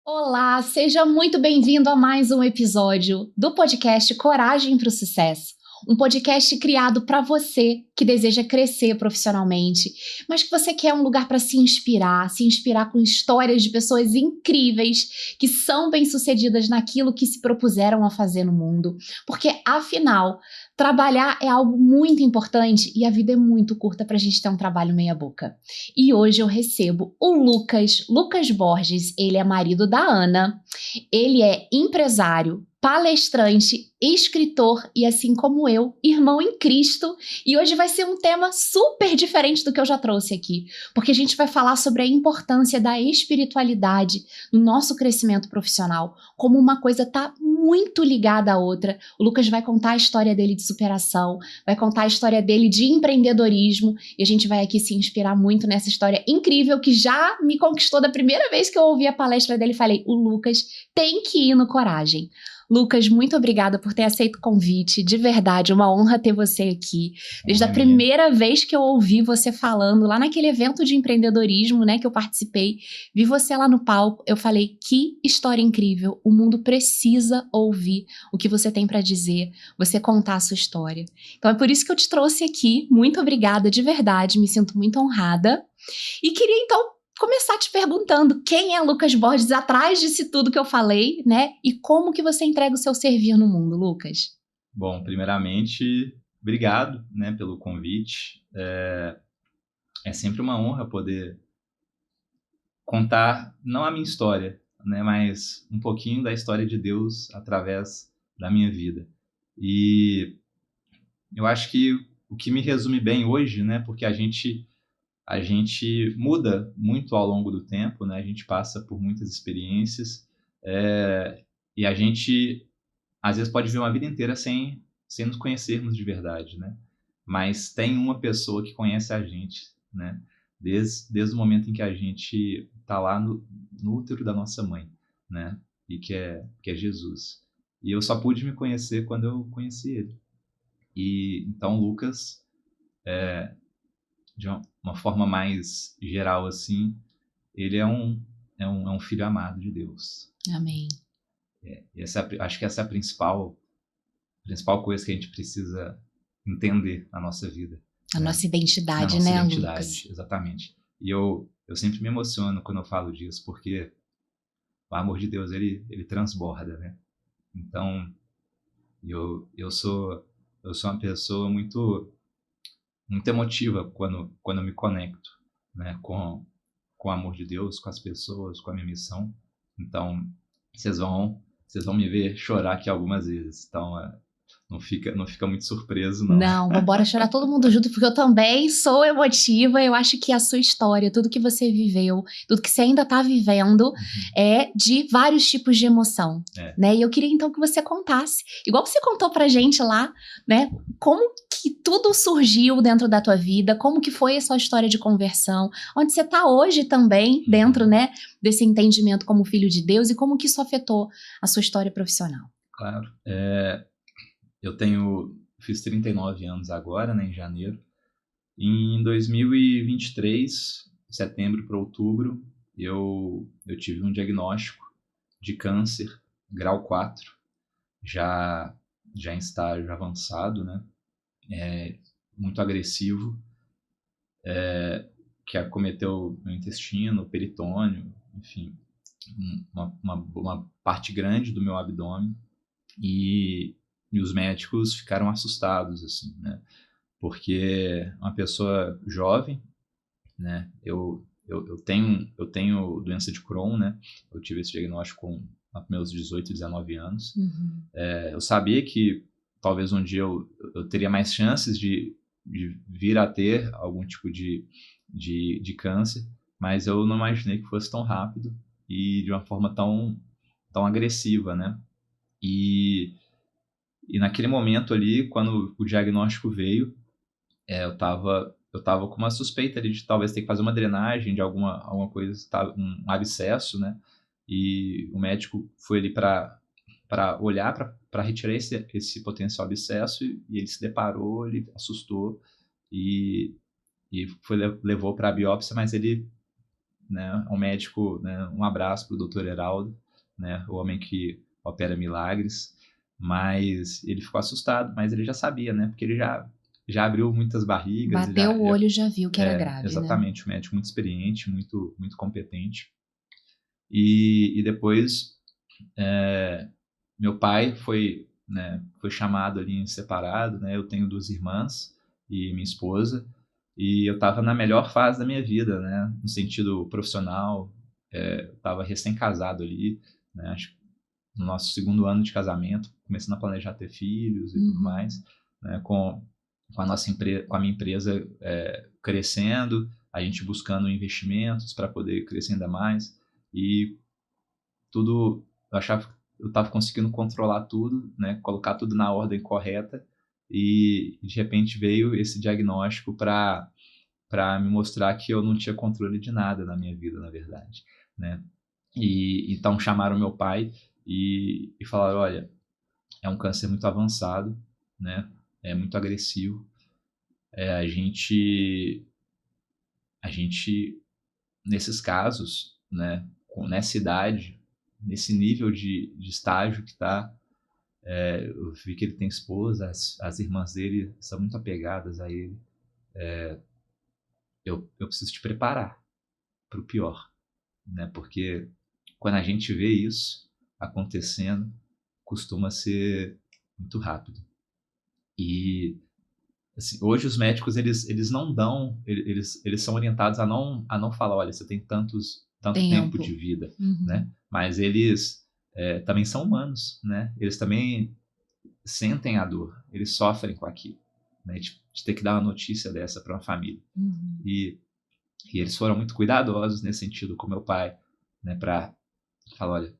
Olá, seja muito bem-vindo a mais um episódio do podcast Coragem para o Sucesso. Um podcast criado para você que deseja crescer profissionalmente, mas que você quer um lugar para se inspirar com histórias de pessoas incríveis que são bem-sucedidas naquilo que se propuseram a fazer no mundo. Porque, afinal, trabalhar é algo muito importante e a vida é muito curta para a gente ter um trabalho meia-boca. E hoje eu recebo o Lucas Borges. Ele é marido da Ana, ele é empresário, palestrante, escritor e, assim como eu, irmão em Cristo. E hoje vai ser um tema super diferente do que eu já trouxe aqui, porque a gente vai falar sobre a importância da espiritualidade no nosso crescimento profissional, como uma coisa está muito ligada à outra. O Lucas vai contar a história dele de superação, vai contar a história dele de empreendedorismo, e a gente vai aqui se inspirar muito nessa história incrível que já me conquistou da primeira vez que eu ouvi a palestra dele. Falei, o Lucas tem que ir no Coragem. Lucas, muito obrigada por ter aceito o convite, de verdade, uma honra ter você aqui. Desde a primeira vez que eu ouvi você falando, lá naquele evento de empreendedorismo, né, que eu participei, vi você lá no palco, eu falei, que história incrível, o mundo precisa ouvir o que você tem para dizer, você contar a sua história. Então é por isso que eu te trouxe aqui, muito obrigada, de verdade, me sinto muito honrada. E queria então começar te perguntando quem é Lucas Borges atrás disso tudo que eu falei, né? E como que você entrega o seu servir no mundo, Lucas? Bom, primeiramente, obrigado, né, pelo convite. É sempre uma honra poder contar, não a minha história, né, mas um pouquinho da história de Deus através da minha vida. E eu acho que o que me resume bem hoje, né, porque a gente muda muito ao longo do tempo, né, a gente passa por muitas experiências, e a gente às vezes pode viver uma vida inteira sem nos conhecermos de verdade, né? Mas tem uma pessoa que conhece a gente, né? Desde o momento em que a gente está lá no útero da nossa mãe, né? E que é Jesus. E eu só pude me conhecer quando eu conheci ele. E então Lucas, de uma forma mais geral assim, ele é um filho amado de Deus. Amém. Acho que essa é a principal coisa que a gente precisa entender na nossa vida. A Né? nossa identidade, Na nossa né, identidade, Lucas? exatamente. E eu sempre me emociono quando eu falo disso, porque o amor de Deus, ele transborda, né? Então, eu sou uma pessoa muito emotiva quando eu me conecto, né, com o amor de Deus, com as pessoas, com a minha missão. Então, vocês vão me ver chorar aqui algumas vezes. Então, não fica muito surpreso, não. Não, vambora chorar todo mundo junto, porque eu também sou emotiva. Eu acho que a sua história, tudo que você viveu, tudo que você ainda tá vivendo, é de vários tipos de emoção, né? E eu queria então que você contasse, igual você contou pra gente lá, né? Como que tudo surgiu dentro da tua vida, como que foi a sua história de conversão, onde você tá hoje também, dentro, né, desse entendimento como filho de Deus, e como que isso afetou a sua história profissional. Claro. Eu fiz 39 anos agora, né, em janeiro. Em 2023, setembro para outubro, eu tive um diagnóstico de câncer, grau 4, já em estágio avançado, né? Muito agressivo, que acometeu meu intestino, peritônio, enfim, uma parte grande do meu abdômen. E os médicos ficaram assustados, assim, né? Porque uma pessoa jovem, né? Eu tenho doença de Crohn, né? Eu tive esse diagnóstico com meus 18, 19 anos. Eu sabia que talvez um dia eu teria mais chances de vir a ter algum tipo de câncer, mas eu não imaginei que fosse tão rápido e de uma forma tão agressiva, né? E naquele momento ali, quando o diagnóstico veio, eu tava com uma suspeita ali de talvez ter que fazer uma drenagem de alguma coisa, um abscesso, né? E o médico foi ali para olhar, para retirar esse potencial abscesso, e ele se deparou, ele assustou e levou para a biópsia, mas ele né? Um médico, né? Um abraço para o Dr. Heraldo, né? O homem que opera milagres, mas ele ficou assustado, mas ele já sabia, né? Porque ele já abriu muitas barrigas, Bateu o olho e já viu que era grave, exatamente, um médico muito experiente, muito, muito competente. E depois, meu pai foi, né, foi chamado ali em separado, né? Eu tenho 2 irmãs e minha esposa, e eu estava na melhor fase da minha vida, né? No sentido profissional, eu estava recém-casado ali, né? Acho que no nosso 2º ano de casamento, começando a planejar ter filhos e tudo mais, né? Com a minha empresa crescendo, a gente buscando investimentos para poder crescer ainda mais, e tudo, eu achava que eu estava conseguindo controlar tudo, né? Colocar tudo na ordem correta, e de repente veio esse diagnóstico para me mostrar que eu não tinha controle de nada na minha vida, na verdade, né? E então chamaram meu pai e falaram, olha, é um câncer muito avançado, né? É muito agressivo. A gente, nesses casos, né? Nessa idade, nesse nível de estágio que está, eu vi que ele tem esposa, as irmãs dele são muito apegadas a ele. Eu preciso te preparar para o pior, né? Porque quando a gente vê isso acontecendo, costuma ser muito rápido. E assim, hoje os médicos eles não dão, eles são orientados a não falar, olha, você tem tanto tempo de vida, né? Mas eles também são humanos, né? Eles também sentem a dor, eles sofrem com aquilo, né? De ter que dar uma notícia dessa para uma família. E eles foram muito cuidadosos nesse sentido com meu pai, né? Para falar, olha,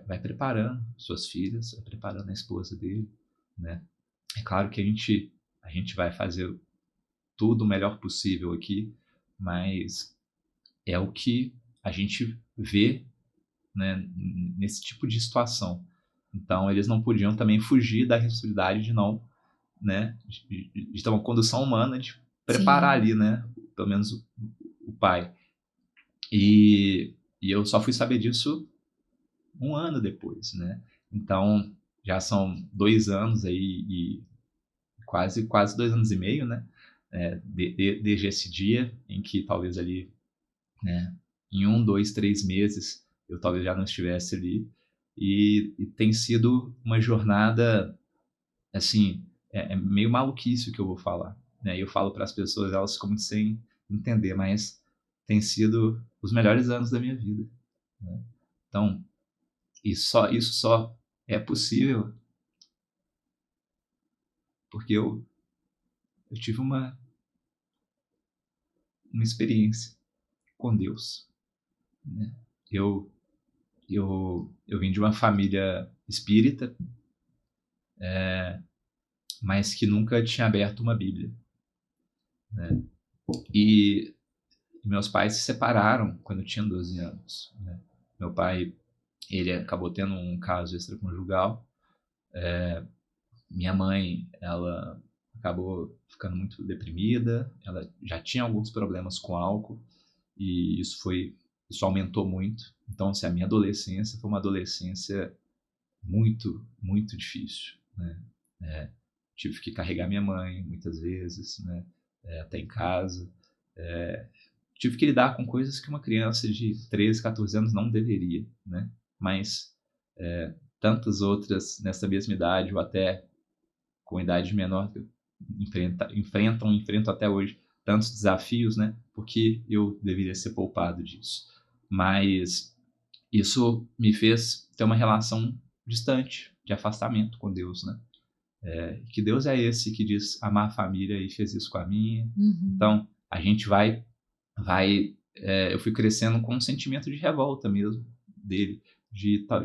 vai preparando suas filhas, vai preparando a esposa dele, né? É claro que a gente vai fazer tudo o melhor possível aqui, mas é o que a gente vê, né, nesse tipo de situação. Então, eles não podiam também fugir da responsabilidade de não, né, de ter uma condução humana, de preparar ali, né, pelo menos o pai. E eu só fui saber disso 1 ano depois, né? Então, já são 2 anos aí e quase 2 anos e meio, né? Desde esse dia em que talvez ali, né, em 1, 2, 3 meses eu talvez já não estivesse ali, e tem sido uma jornada, assim, é meio maluquice o que eu vou falar, né? Eu falo para as pessoas, elas ficam muito sem entender, mas tem sido os melhores anos da minha vida, né? Então, isso só é possível porque eu tive uma experiência com Deus, né? Eu vim de uma família espírita, mas que nunca tinha aberto uma Bíblia, né? E meus pais se separaram quando eu tinha 12 anos, né? Meu pai, ele acabou tendo um caso extraconjugal. Minha mãe, ela acabou ficando muito deprimida, ela já tinha alguns problemas com álcool, e isso aumentou muito. Então, assim, a minha adolescência foi uma adolescência muito, muito difícil, né? Tive que carregar minha mãe muitas vezes, né? Até em casa. Tive que lidar com coisas que uma criança de 13, 14 anos não deveria, né? Mas tantas outras nessa mesma idade ou até com idade menor enfrentam até hoje tantos desafios, né? Porque eu deveria ser poupado disso. Mas isso me fez ter uma relação distante, de afastamento com Deus, né? Que Deus é esse que diz amar a família e fez isso com a minha. Então, a gente eu fui crescendo com um sentimento de revolta mesmo dele,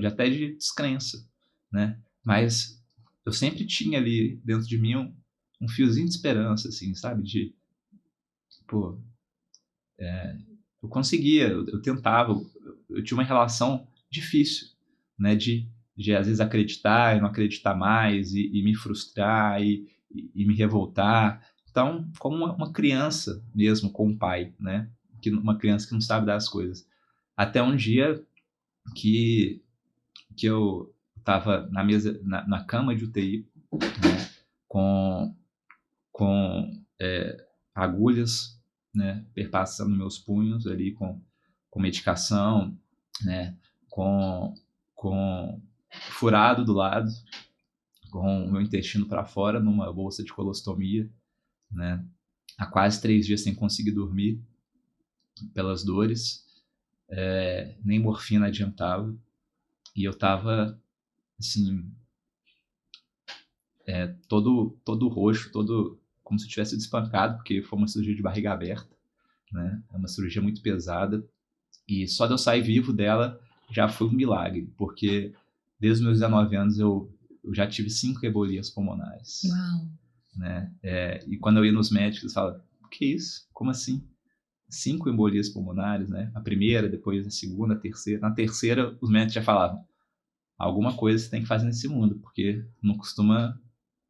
até de descrença, né? Mas eu sempre tinha ali dentro de mim um fiozinho de esperança, assim, sabe? Pô, eu conseguia, eu tentava, eu tinha uma relação difícil, né? De às vezes acreditar e não acreditar mais, e me frustrar e me revoltar. Então, como uma criança mesmo com o pai, né? uma criança que não sabe das coisas. Até um dia que eu estava na cama de UTI, né, com agulhas, né, perpassando meus punhos ali com medicação, né, com furado do lado, com o meu intestino para fora numa bolsa de colostomia, né, há quase 3 dias sem conseguir dormir pelas dores, nem morfina adiantava, e eu tava assim, todo roxo, todo como se eu tivesse sido espancado, porque foi uma cirurgia de barriga aberta, né? É uma cirurgia muito pesada, e só de eu sair vivo dela já foi um milagre, porque desde os meus 19 anos eu já tive 5 embolias pulmonares. Uau. Né? E quando eu ia nos médicos, eles falavam, o que é isso? Como assim? 5 embolias pulmonares, né? A primeira, depois a segunda, a terceira. Na terceira, os médicos já falavam, alguma coisa você tem que fazer nesse mundo, porque não costuma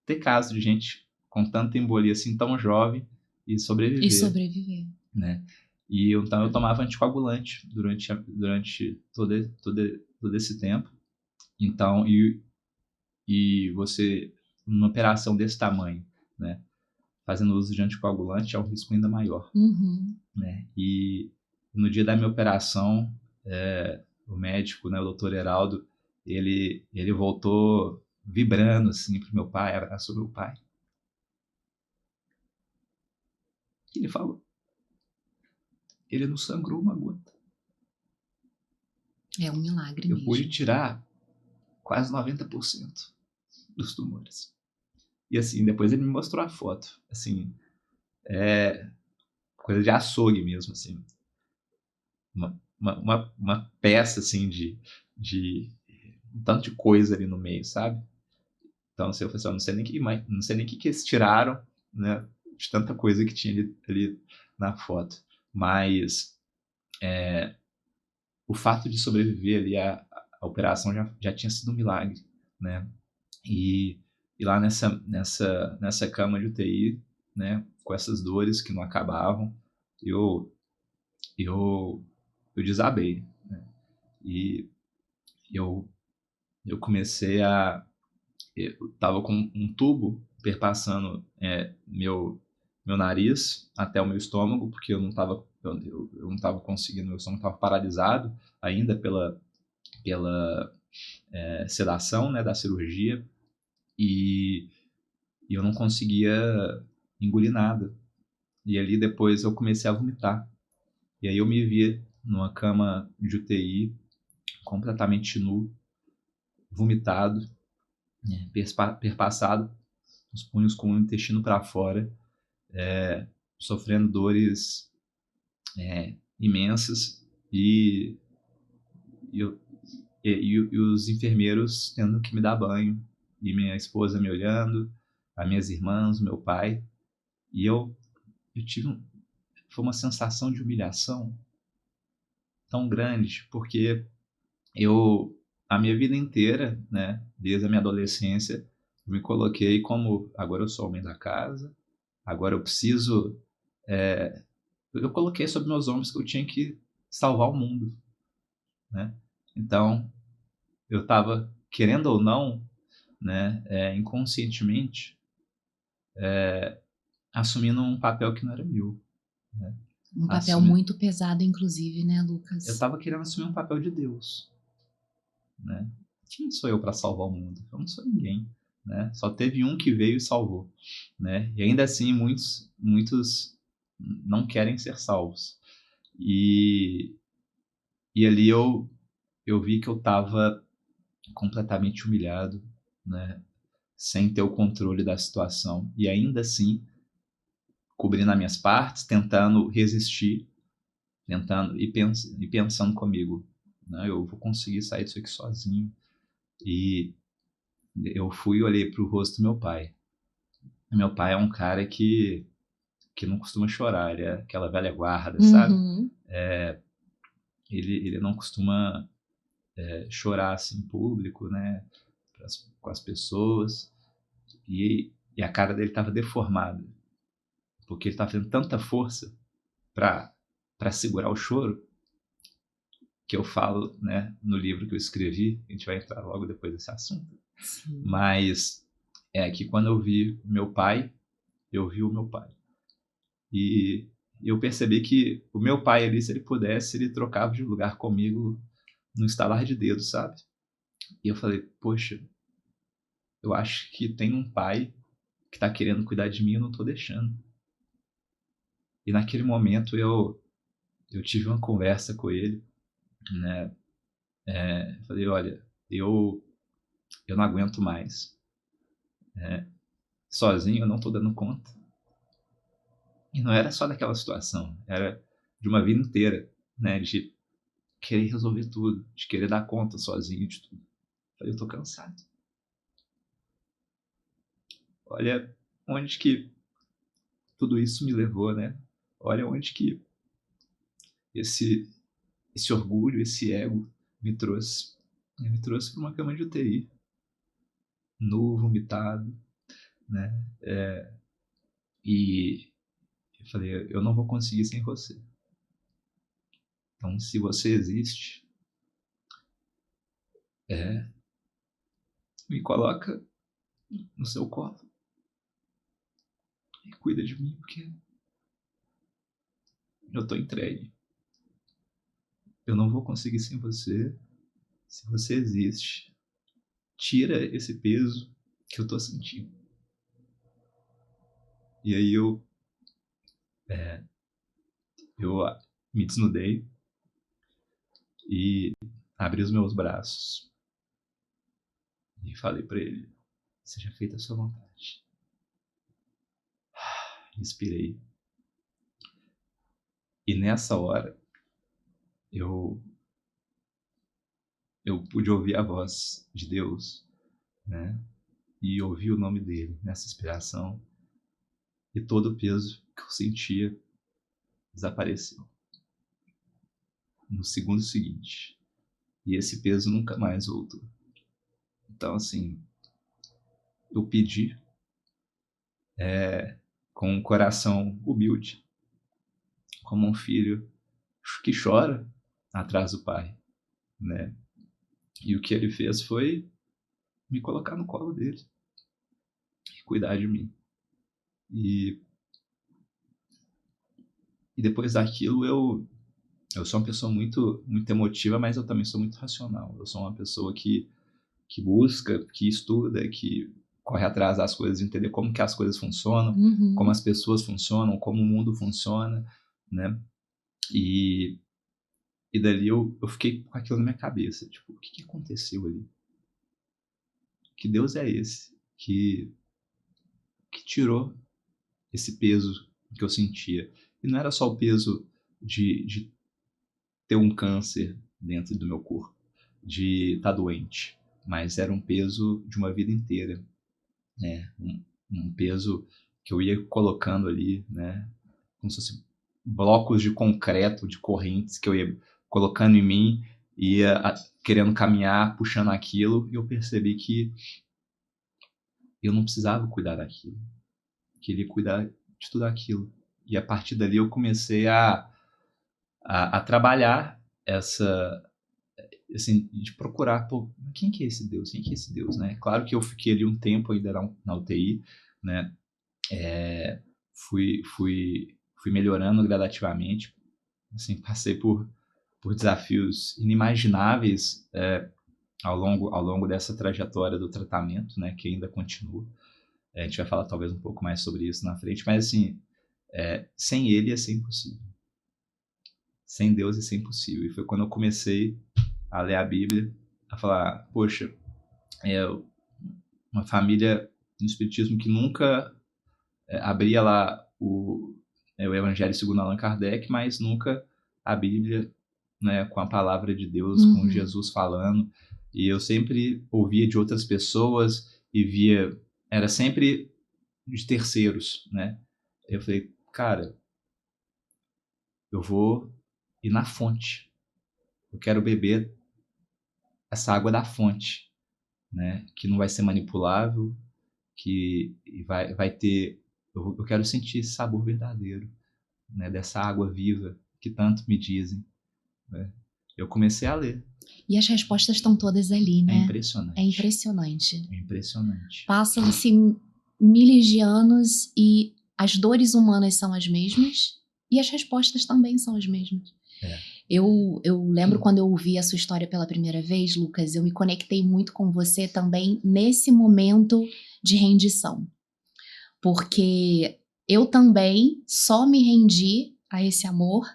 ter caso de gente com tanta embolia assim, tão jovem e sobreviver. Né? E então eu tomava anticoagulante durante todo esse tempo. Então, e você, numa operação desse tamanho, né, fazendo uso de anticoagulante, é um risco ainda maior. Uhum. Né? E no dia da minha operação, o médico, né, o doutor Heraldo, ele voltou vibrando assim pro meu pai, abraçou meu pai. E ele falou, ele não sangrou uma gota. É um milagre mesmo. Eu pude tirar quase 90% dos tumores. E assim, depois ele me mostrou a foto. Assim, coisa de açougue mesmo, assim. Uma peça, assim, de um tanto de coisa ali no meio, sabe? Então, assim, eu falei assim, não sei nem o que eles tiraram, né? De tanta coisa que tinha ali na foto. Mas o fato de sobreviver ali à operação já tinha sido um milagre, né? E lá nessa cama de UTI, né, com essas dores que não acabavam, eu desabei, né? E eu comecei eu tava com um tubo perpassando meu nariz até o meu estômago, porque eu não tava conseguindo, meu estômago estava paralisado ainda pela sedação, né, da cirurgia, e eu não conseguia engolir nada. E ali depois eu comecei a vomitar. E aí eu me vi numa cama de UTI, completamente nu, vomitado, né, perpassado, os punhos com o intestino para fora, sofrendo dores imensas e, eu, e os enfermeiros tendo que me dar banho, e minha esposa me olhando, as minhas irmãs, meu pai, e eu tive foi uma sensação de humilhação tão grande, porque a minha vida inteira, né, desde a minha adolescência, me coloquei como, agora eu sou homem da casa, agora eu preciso, eu coloquei sobre meus ombros que eu tinha que salvar o mundo, né? Então, eu estava, querendo ou não, né, inconscientemente, assumindo um papel que não era meu, né? Um papel muito pesado, inclusive, né, Lucas? Eu estava querendo assumir um papel de Deus, né? Quem sou eu para salvar o mundo? Eu não sou ninguém, né? Só teve um que veio e salvou, né? E ainda assim muitos não querem ser salvos. E ali eu vi que eu estava completamente humilhado, né? Sem ter o controle da situação, e ainda assim cobrindo as minhas partes, tentando resistir, tentando e pensando comigo, né? Eu vou conseguir sair disso aqui sozinho. E eu fui e olhei pro rosto do meu pai. Meu pai é um cara que não costuma chorar, ele é aquela velha guarda, sabe? Uhum. Ele não costuma chorar assim em público, né? Com as pessoas. E a cara dele estava deformada, porque ele estava fazendo tanta força para para segurar o choro, que eu falo, né, no livro que eu escrevi, a gente vai entrar logo depois desse assunto, Sim. mas é que quando eu vi meu pai, eu vi o meu pai. E eu percebi que o meu pai ali, se ele pudesse, ele trocava de lugar comigo no estalar de dedos, sabe? E eu falei, poxa, eu acho que tem um pai que tá querendo cuidar de mim e eu não tô deixando. E naquele momento eu tive uma conversa com ele, né? Falei, olha, eu não aguento mais. Sozinho eu não tô dando conta. E não era só daquela situação, era de uma vida inteira, né? De querer resolver tudo, de querer dar conta sozinho de tudo. Falei, eu tô cansado. Olha onde que tudo isso me levou, né? Olha onde que esse, esse orgulho, esse ego me trouxe. Me trouxe para uma cama de UTI, nu, vomitado, né? E eu falei, eu não vou conseguir sem você. Então, se você existe, me coloca no seu colo e cuida de mim, porque eu tô entregue. Eu não vou conseguir sem você. Se você existe, tira esse peso que eu tô sentindo. E aí eu me desnudei e abri os meus braços e falei para ele, seja feita a sua vontade. Inspirei. E nessa hora eu pude ouvir a voz de Deus, né? E ouvir o nome dele nessa inspiração. E todo o peso que eu sentia desapareceu no segundo seguinte. E esse peso nunca mais voltou. Então, assim, eu pedi com um coração humilde, como um filho que chora atrás do pai, né? E o que ele fez foi me colocar no colo dele e cuidar de mim. E, e depois daquilo eu sou uma pessoa muito emotiva, mas eu também sou muito racional. Eu sou uma pessoa que busca, que estuda, que corre atrás das coisas, entender como que as coisas funcionam, como as pessoas funcionam, como o mundo funciona, né? E dali eu fiquei com aquilo na minha cabeça, tipo, o que aconteceu ali? Que Deus é esse que tirou esse peso que eu sentia? E não era só o peso de ter um câncer dentro do meu corpo, de estar doente, mas era um peso de uma vida inteira, né? Um peso que eu ia colocando ali, né? Como se fosse blocos de concreto, de correntes que eu ia colocando em mim, ia querendo caminhar, puxando aquilo, e eu percebi que eu não precisava cuidar daquilo, que ele ia cuidar de tudo aquilo. E a partir dali eu comecei a trabalhar assim, de procurar, pô, quem que é esse Deus? Quem que é esse Deus, né? Claro que eu fiquei ali um tempo ainda na UTI, né? Fui melhorando gradativamente, assim, passei por desafios inimagináveis ao longo dessa trajetória do tratamento, né? Que ainda continua. A gente vai falar talvez um pouco mais sobre isso na frente, mas assim, sem ele ia ser impossível. Sem Deus ia ser impossível. E foi quando eu comecei a ler a Bíblia, a falar, poxa, uma família no Espiritismo que nunca abria lá o Evangelho segundo Allan Kardec, mas nunca a Bíblia, né, com a palavra de Deus, com Jesus falando. E eu sempre ouvia de outras pessoas e via, era sempre de terceiros, né? Eu falei, cara, eu vou ir na fonte. Eu quero beber essa água da fonte, né? Que não vai ser manipulável, que vai ter. Eu quero sentir esse sabor verdadeiro, né? Dessa água viva que tanto me dizem, né? Eu comecei a ler. E as respostas estão todas ali, né? É impressionante. É impressionante. É impressionante. Passam-se milhares de anos e as dores humanas são as mesmas e as respostas também são as mesmas. Eu lembro quando eu ouvi a sua história pela primeira vez, Lucas, eu me conectei muito com você também nesse momento de rendição. Porque eu também só me rendi a esse amor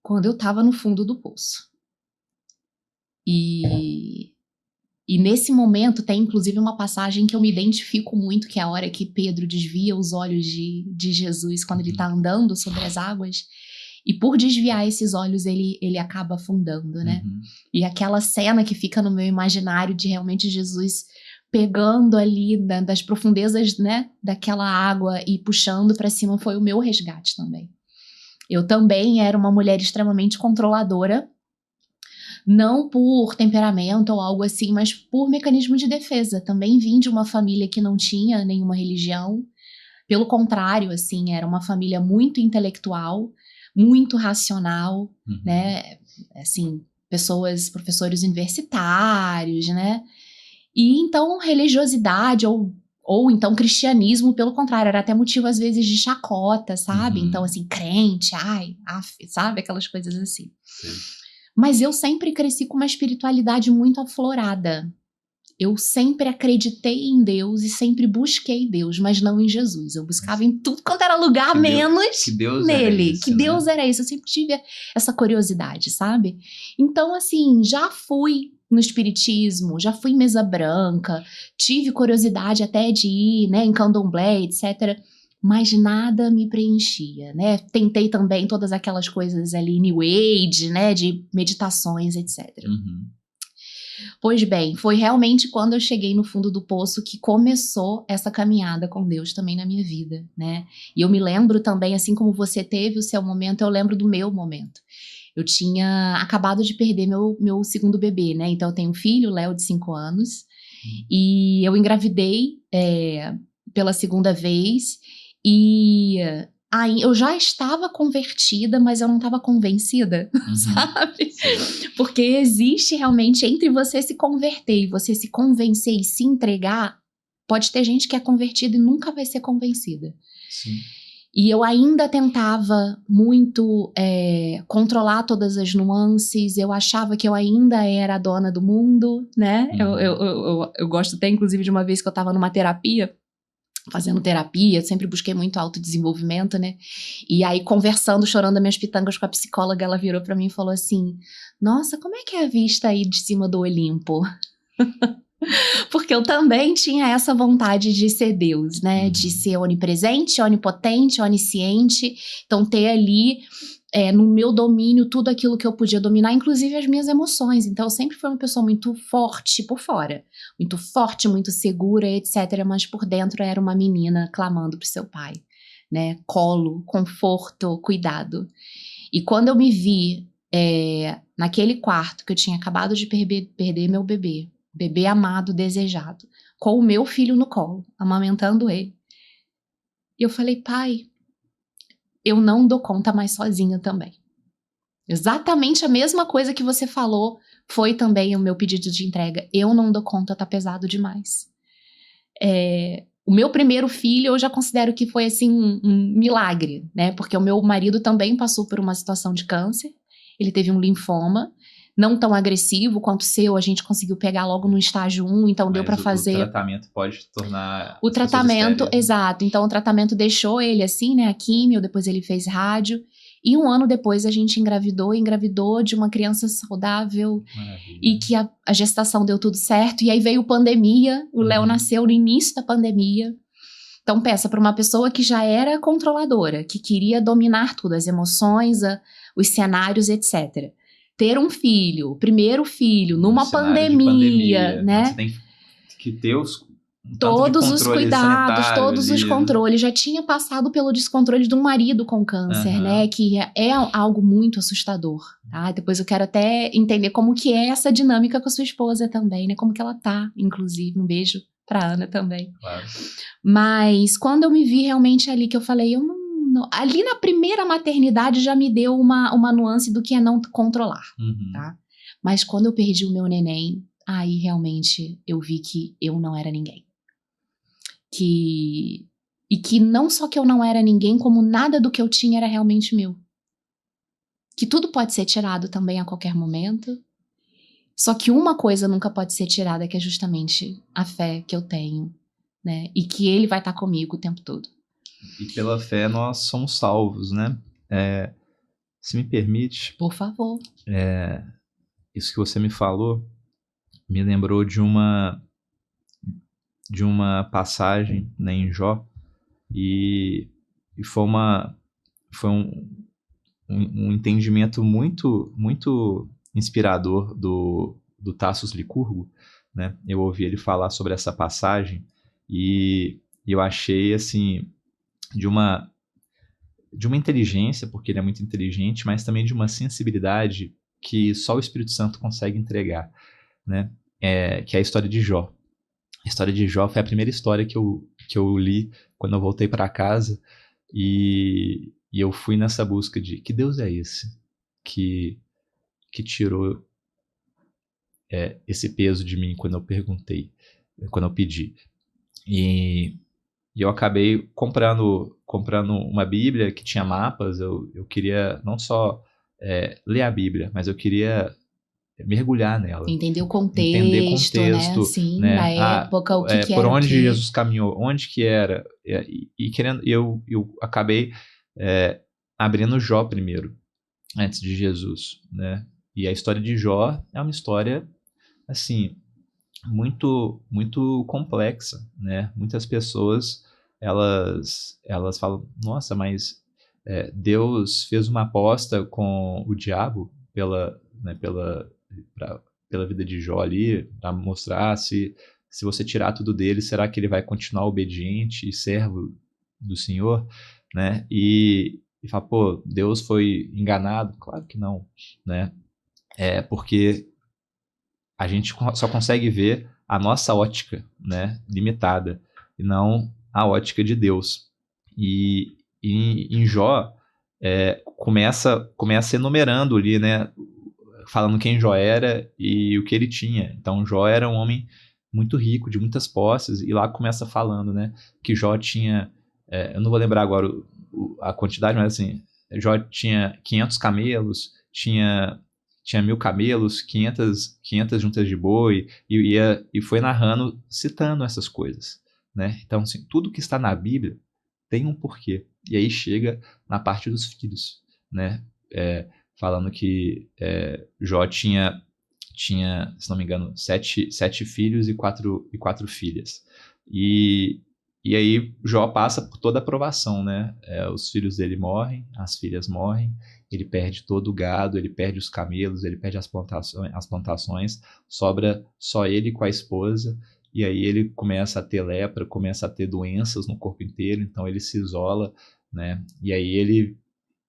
quando eu estava no fundo do poço. E nesse momento tem inclusive uma passagem que eu me identifico muito, que é a hora que Pedro desvia os olhos de Jesus quando ele está andando sobre as águas. E por desviar esses olhos, ele acaba afundando, né? E aquela cena que fica no meu imaginário de realmente Jesus pegando ali das profundezas, né, daquela água e puxando para cima foi o meu resgate também. Eu também era uma mulher extremamente controladora, não por temperamento ou algo assim, mas por mecanismo de defesa. Também vim de uma família que não tinha nenhuma religião. Pelo contrário, assim, era uma família muito intelectual, muito racional, né? Assim, professores universitários, né? E então religiosidade ou então cristianismo, pelo contrário, era até motivo às vezes de chacota, sabe? Então assim, crente, sabe? Aquelas coisas assim. Sim. Mas eu sempre cresci com uma espiritualidade muito aflorada. Eu sempre acreditei em Deus e sempre busquei Deus, mas não em Jesus. Eu buscava em tudo quanto era lugar, menos nele. Que Deus era isso. Eu sempre tive essa curiosidade, sabe? Então, assim, já fui no espiritismo, já fui em mesa branca, tive curiosidade até de ir, né, em candomblé, etc., mas nada me preenchia, né? Tentei também todas aquelas coisas ali, New Age, né, de meditações, etc. Pois bem, foi realmente quando eu cheguei no fundo do poço que começou essa caminhada com Deus também na minha vida, né? E eu me lembro também, assim como você teve o seu momento, eu lembro do meu momento. Eu tinha acabado de perder meu segundo bebê, né? Então eu tenho um filho, Léo, de 5 anos, e eu engravidei pela segunda vez, e aí eu já estava convertida, mas eu não estava convencida, sabe? Porque existe realmente entre você se converter e você se convencer e se entregar, pode ter gente que é convertida e nunca vai ser convencida. Sim. E eu ainda tentava muito controlar todas as nuances, eu achava que eu ainda era a dona do mundo, né? Eu gosto até, inclusive, de uma vez que eu estava numa terapia, fazendo terapia, sempre busquei muito autodesenvolvimento, né? E aí, conversando, chorando as minhas pitangas com a psicóloga, ela virou pra mim e falou assim: nossa, como é que é a vista aí de cima do Olimpo? Porque eu também tinha essa vontade de ser Deus, né? De ser onipresente, onipotente, onisciente. Então, ter ali no meu domínio tudo aquilo que eu podia dominar, inclusive as minhas emoções. Então, eu sempre fui uma pessoa muito forte por fora. Muito forte, muito segura, etc. Mas por dentro era uma menina clamando pro seu pai, né? Colo, conforto, cuidado. E quando eu me vi naquele quarto que eu tinha acabado de perder meu bebê amado, desejado, com o meu filho no colo, amamentando ele. E eu falei: pai, eu não dou conta mais sozinha também. Exatamente a mesma coisa que você falou foi também o meu pedido de entrega. Eu não dou conta, tá pesado demais. O meu primeiro filho eu já considero que foi assim um milagre, né? Porque o meu marido também passou por uma situação de câncer. Ele teve um linfoma, não tão agressivo quanto o seu, a gente conseguiu pegar logo no estágio 1, então mas deu para fazer... o tratamento pode tornar... O tratamento, exato, então o tratamento deixou ele assim, né, a químio, depois ele fez rádio, e 1 ano depois a gente engravidou de uma criança saudável. Maravilha. E que a gestação deu tudo certo, e aí veio pandemia, o Léo nasceu no início da pandemia. Então pensa, para uma pessoa que já era controladora, que queria dominar tudo, as emoções, os cenários, etc., ter um filho, primeiro filho, numa pandemia, né? Você tem que ter todos os cuidados, todos os controles. Já tinha passado pelo descontrole de um marido com câncer, né? Que é algo muito assustador, tá? Depois eu quero até entender como que é essa dinâmica com a sua esposa também, né? Como que ela tá, inclusive. Um beijo pra Ana também. Claro. Mas quando eu me vi realmente ali, que eu falei, Ali na primeira maternidade já me deu uma nuance do que é não controlar, tá? Mas quando eu perdi o meu neném, aí realmente eu vi que eu não era ninguém. E que não só que eu não era ninguém, como nada do que eu tinha era realmente meu. Que tudo pode ser tirado também a qualquer momento. Só que uma coisa nunca pode ser tirada, que é justamente a fé que eu tenho, né? E que ele vai estar comigo o tempo todo. E pela fé nós somos salvos, né? Se me permite... Por favor. Isso que você me falou me lembrou de uma passagem, né, em Jó, e foi um entendimento muito, muito inspirador do Tassos Licurgo, né? Eu ouvi ele falar sobre essa passagem e eu achei, assim, de uma inteligência, porque ele é muito inteligente, mas também de uma sensibilidade que só o Espírito Santo consegue entregar, né? Que é a história de Jó. A história de Jó foi a primeira história que eu li quando eu voltei para casa, e eu fui nessa busca de que Deus é esse que tirou esse peso de mim quando eu perguntei, quando eu pedi. E eu acabei comprando uma Bíblia que tinha mapas. Eu queria não só ler a Bíblia, mas eu queria mergulhar nela. Entender o Entender contexto, né? Sim, né? na época, o que por era onde o quê. Jesus caminhou, onde que era. Eu acabei abrindo Jó primeiro, antes de Jesus, né? E a história de Jó é uma história, assim, muito, muito complexa, né? Muitas pessoas, elas falam, nossa, mas Deus fez uma aposta com o diabo pela vida de Jó ali, para mostrar se você tirar tudo dele, será que ele vai continuar obediente e servo do Senhor, né? E fala, pô, Deus foi enganado? Claro que não, né? Porque a gente só consegue ver a nossa ótica, né, limitada, e não a ótica de Deus. E em Jó, começa enumerando ali, né, falando quem Jó era e o que ele tinha. Então Jó era um homem muito rico, de muitas posses, e lá começa falando, né, que Jó tinha, eu não vou lembrar agora a quantidade, mas assim, Jó tinha 500 camelos, tinha 1.000 camelos, 500 juntas de boi, e foi narrando, citando essas coisas, né? Então, assim, tudo que está na Bíblia tem um porquê. E aí chega na parte dos filhos, né? Falando que Jó tinha, se não me engano, sete filhos e quatro filhas. E aí Jó passa por toda a provação, né? Os filhos dele morrem, as filhas morrem, ele perde todo o gado, ele perde os camelos, ele perde as plantações, sobra só ele com a esposa, e aí ele começa a ter lepra, começa a ter doenças no corpo inteiro, então ele se isola, né? E aí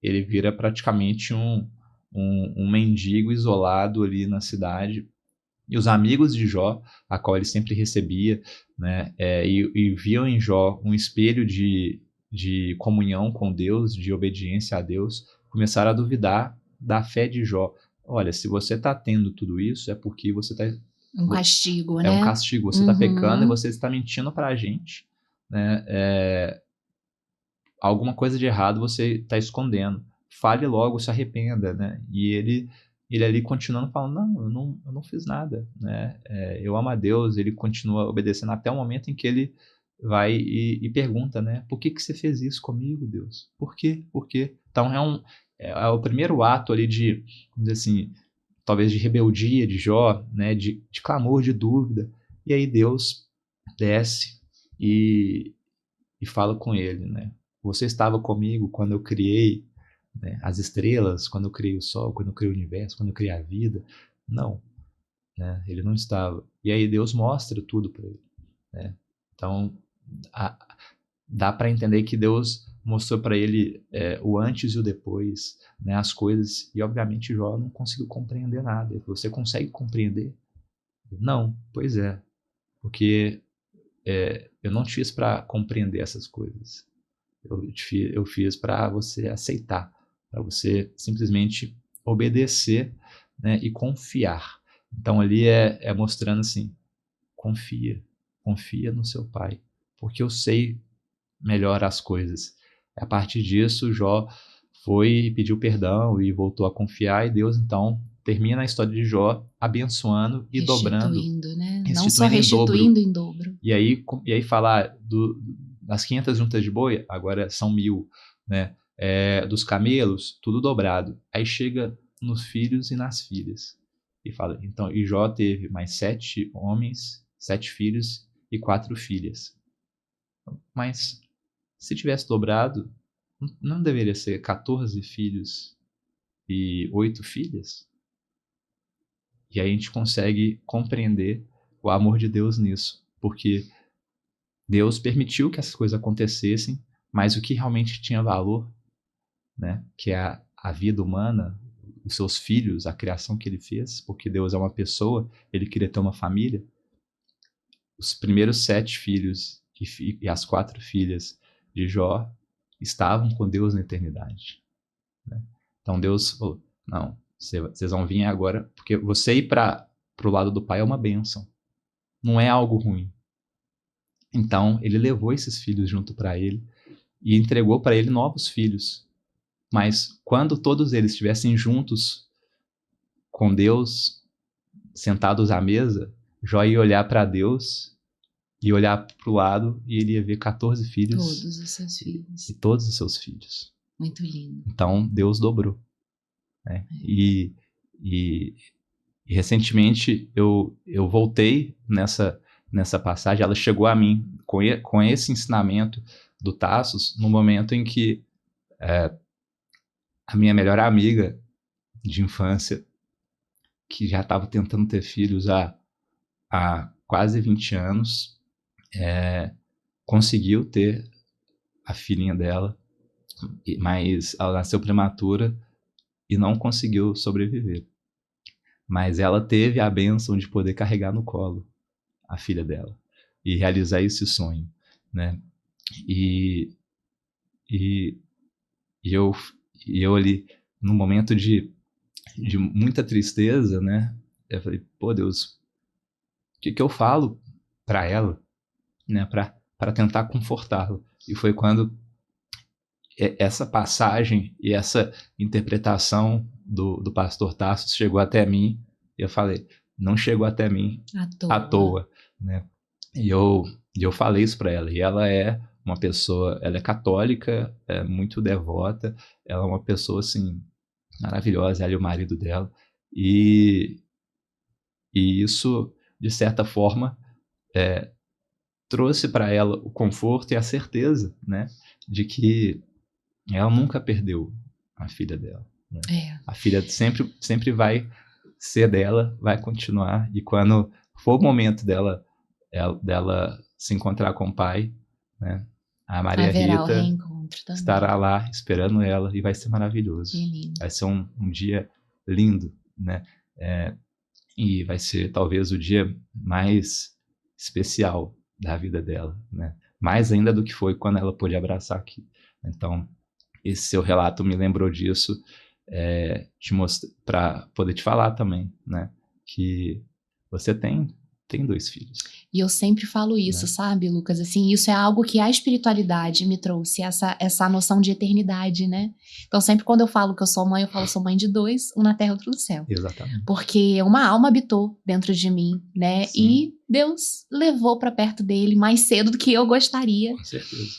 ele vira praticamente um mendigo isolado ali na cidade. E os amigos de Jó, a qual ele sempre recebia, né, e viam em Jó um espelho de comunhão com Deus, de obediência a Deus, começaram a duvidar da fé de Jó. Olha, se você está tendo tudo isso, é porque você está... Um castigo, né? É um castigo. Você está pecando e você está mentindo para a gente, né? Alguma coisa de errado você está escondendo. Fale logo, se arrependa, né? E ele ali continuando falando, não, eu não fiz nada, né? Eu amo a Deus. Ele continua obedecendo até o momento em que ele vai e pergunta, né? Por que você fez isso comigo, Deus? Por quê? Por quê? Então é o primeiro ato ali de, vamos dizer assim, talvez de rebeldia de Jó, né? De clamor, de dúvida. E aí Deus desce e fala com ele, né? Você estava comigo quando eu criei, né, as estrelas, quando eu criei o sol, quando eu criei o universo, quando eu criei a vida? Não, né? Ele não estava. E aí Deus mostra tudo para ele, né? Então dá para entender que Deus mostrou para ele o antes e o depois, né? As coisas. E obviamente Jó não conseguiu compreender nada. Ele falou, você consegue compreender? Não, pois é, porque eu não te fiz para compreender essas coisas. eu fiz para você aceitar, para você simplesmente obedecer, né, e confiar. Então ali é mostrando assim, confia no seu pai, porque eu sei melhor as coisas. A partir disso, Jó foi e pediu perdão e voltou a confiar, e Deus então termina a história de Jó abençoando e dobrando, Restituindo, né? Não só restituindo em dobro. restituindo em dobro. E aí falar das 500 juntas de boi, agora são 1.000, né? Dos camelos, tudo dobrado. Aí chega nos filhos e nas filhas. E fala, então, e Jó teve mais 7 homens, 7 filhos e 4 filhas. Mas se tivesse dobrado, não deveria ser 14 filhos e 8 filhas? E aí a gente consegue compreender o amor de Deus nisso, porque Deus permitiu que essas coisas acontecessem, mas o que realmente tinha valor, né, que é a vida humana, os seus filhos, a criação que ele fez, porque Deus é uma pessoa, ele queria ter uma família. Os primeiros 7 filhos e as 4 filhas de Jó estavam com Deus na eternidade, né? Então Deus falou, não, vocês vão vir agora, porque você ir para o lado do pai é uma bênção, não é algo ruim. Então ele levou esses filhos junto para ele e entregou para ele novos filhos. Mas quando todos eles estivessem juntos com Deus, sentados à mesa, Jó ia olhar para Deus e olhar para o lado e ele ia ver 14 filhos. Todos os seus filhos. E todos os seus filhos. Muito lindo. Então Deus dobrou, né? E recentemente eu voltei nessa passagem, ela chegou a mim com esse ensinamento do Tassos no momento em que a minha melhor amiga de infância, que já estava tentando ter filhos há quase 20 anos, conseguiu ter a filhinha dela, mas ela nasceu prematura e não conseguiu sobreviver. Mas ela teve a bênção de poder carregar no colo a filha dela e realizar esse sonho, né? E eu ali, num momento de muita tristeza, né? Eu falei, pô, Deus, o que eu falo para ela, né? Para tentar confortá-la. E foi quando essa passagem e essa interpretação do pastor Tassos chegou até mim, e eu falei, não chegou até mim à toa, né? E eu falei isso para ela, e ela é uma pessoa, ela é católica, é muito devota, ela é uma pessoa, assim, maravilhosa, ela e o marido dela, e isso, de certa forma, trouxe para ela o conforto e a certeza, né, de que ela nunca perdeu a filha dela, né? A filha sempre vai ser dela, vai continuar, e quando for o momento dela se encontrar com o pai, né, a Maria Rita estará lá esperando ela e vai ser maravilhoso. Vai ser um dia lindo, né? E vai ser talvez o dia mais especial da vida dela, né? Mais ainda do que foi quando ela pôde abraçar aqui. Então, esse seu relato me lembrou disso, para poder te falar também, né? Que você tem 2 filhos. E eu sempre falo isso, né? Sabe, Lucas? Assim, isso é algo que a espiritualidade me trouxe, essa noção de eternidade, né? Então, sempre quando eu falo que eu sou mãe, eu falo sou mãe de 2, um na terra e outro no céu. Exatamente. Porque uma alma habitou dentro de mim, né? Sim. E Deus levou para perto dele mais cedo do que eu gostaria. Com certeza.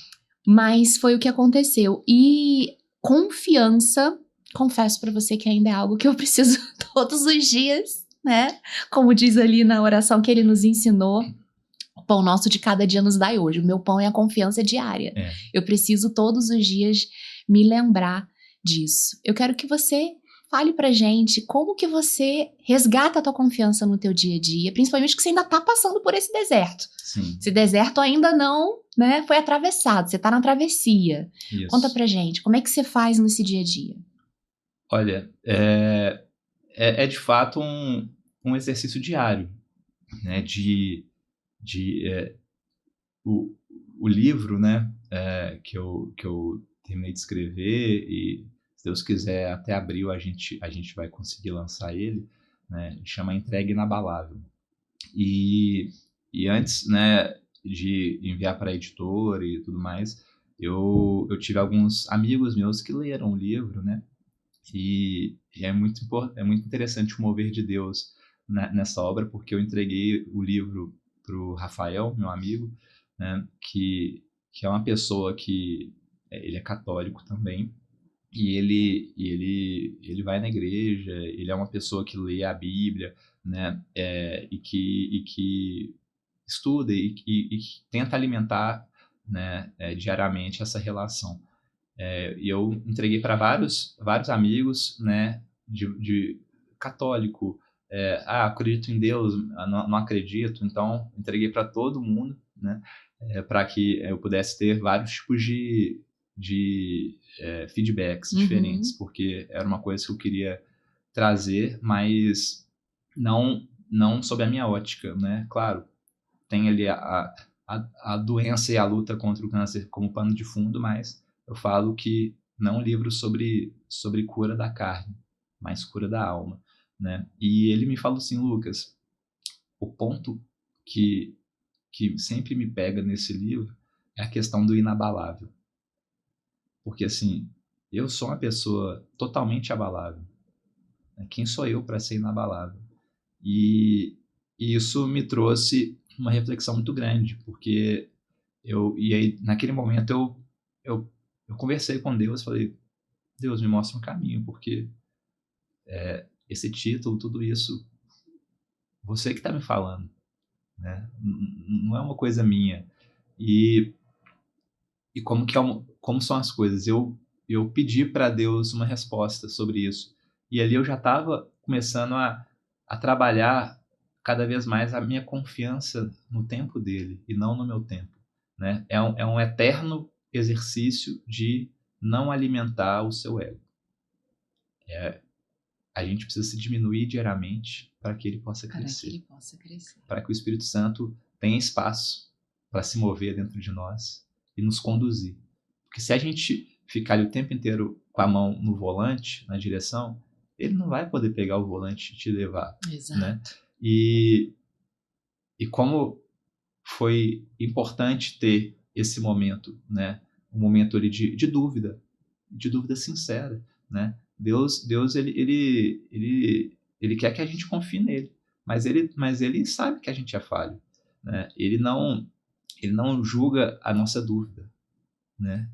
Mas foi o que aconteceu. E confiança, confesso para você que ainda é algo que eu preciso todos os dias, né? Como diz ali na oração que ele nos ensinou, o pão nosso de cada dia nos dai hoje. O meu pão é a confiança diária. Eu preciso todos os dias me lembrar disso. Eu quero que você fale pra gente como que você resgata a tua confiança no teu dia a dia, principalmente que você ainda tá passando por esse deserto. Sim. Esse deserto ainda não, né, foi atravessado, você tá na travessia. Isso. Conta pra gente, como é que você faz nesse dia a dia? Olha, é de fato um exercício diário, né, o livro, né, que eu terminei de escrever e, se Deus quiser, até abril a gente vai conseguir lançar ele, né? Chama Entrega Inabalável. E, e antes, né, de enviar para a editora e tudo mais, eu tive alguns amigos meus que leram o livro, né? E é muito interessante o mover de Deus nessa obra, porque eu entreguei o livro para o Rafael, meu amigo, né, que é uma pessoa que ele é católico também, e ele vai na igreja, ele é uma pessoa que lê a Bíblia, né, e que estuda e tenta alimentar, né, diariamente essa relação. E eu entreguei para vários amigos, né, de católico, acredito em Deus, não acredito, então entreguei para todo mundo, né, para que eu pudesse ter vários tipos de feedbacks diferentes, porque era uma coisa que eu queria trazer, mas não sob a minha ótica, né? Claro, tem ali a doença e a luta contra o câncer como pano de fundo, mas eu falo que não um livro sobre cura da carne, mas cura da alma, né? E ele me falou assim: Lucas, o ponto que, que sempre me pega nesse livro é a questão do inabalável. Porque, assim, eu sou uma pessoa totalmente abalável, né? Quem sou eu para ser inabalável? E isso me trouxe uma reflexão muito grande, porque e aí, naquele momento, eu conversei com Deus, falei: Deus, me mostra um caminho, porque esse título, tudo isso, você que está me falando, né? Não é uma coisa minha. E, e como são as coisas? Eu pedi para Deus uma resposta sobre isso. E ali eu já estava começando a trabalhar cada vez mais a minha confiança no tempo dele e não no meu tempo, né? É um eterno exercício de não alimentar o seu ego. A gente precisa se diminuir diariamente para que ele possa crescer. Para que o Espírito Santo tenha espaço para se mover dentro de nós e nos conduzir. Porque se a gente ficar ali o tempo inteiro com a mão no volante, na direção, ele não vai poder pegar o volante e te levar. Exato. Né? E como foi importante ter esse momento, né? Um momento ali de dúvida sincera, né? Deus ele quer que a gente confie nele, mas ele sabe que a gente é falho, né? Ele não julga a nossa dúvida, né?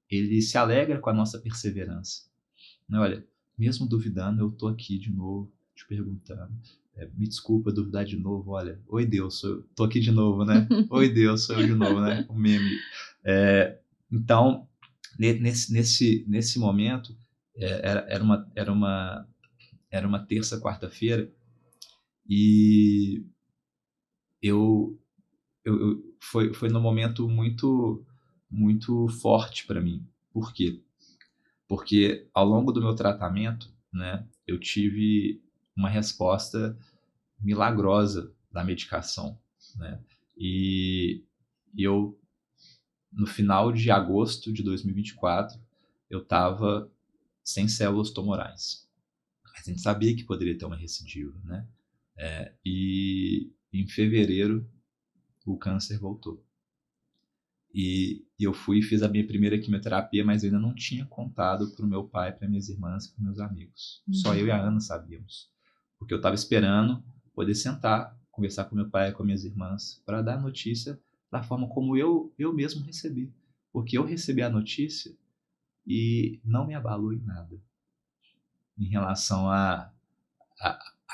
Ele se alegra com a nossa perseverança, né? Olha, mesmo duvidando, eu tô aqui de novo te perguntando. Me desculpa duvidar de novo. Olha, oi Deus, tô aqui de novo, né? Oi Deus, sou eu de novo, né? O meme. Então, nesse momento, era uma terça, quarta-feira, e foi num momento muito, muito forte para mim. Por quê? Porque ao longo do meu tratamento, né, eu tive uma resposta milagrosa da medicação, né? E eu, no final de agosto de 2024, eu estava sem células tumorais. A gente sabia que poderia ter uma recidiva, né? E em fevereiro o câncer voltou. E eu fui e fiz a minha primeira quimioterapia, mas eu ainda não tinha contado para o meu pai, para minhas irmãs, para meus amigos. Só eu e a Ana sabíamos. Porque eu estava esperando poder sentar, conversar com meu pai e com minhas irmãs, para dar a notícia da forma como eu mesmo recebi. Porque eu recebi a notícia e não me abalou em nada em relação a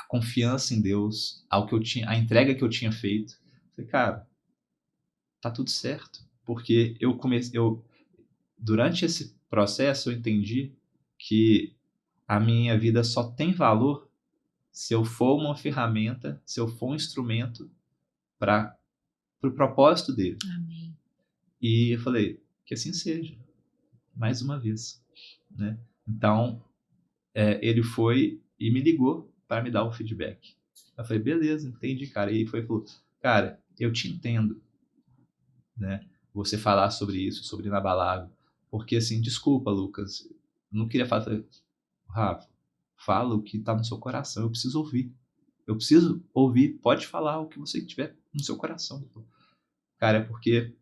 confiança em Deus, ao que eu tinha, a entrega que eu tinha feito. Falei, cara, tá tudo certo, porque durante esse processo eu entendi que a minha vida só tem valor se eu for uma ferramenta, se eu for um instrumento para o propósito dele. Amém. E eu falei, que assim seja, mais uma vez, né? Então, ele foi e me ligou para me dar o feedback. Eu falei, beleza, entendi, cara. E ele falou, cara, eu te entendo, né? você falar sobre isso, sobre inabalável. Porque, assim, desculpa, Lucas, não queria falar. Rafa, fala o que está no seu coração, eu preciso ouvir. Eu preciso ouvir, pode falar o que você tiver no seu coração. Cara, é porque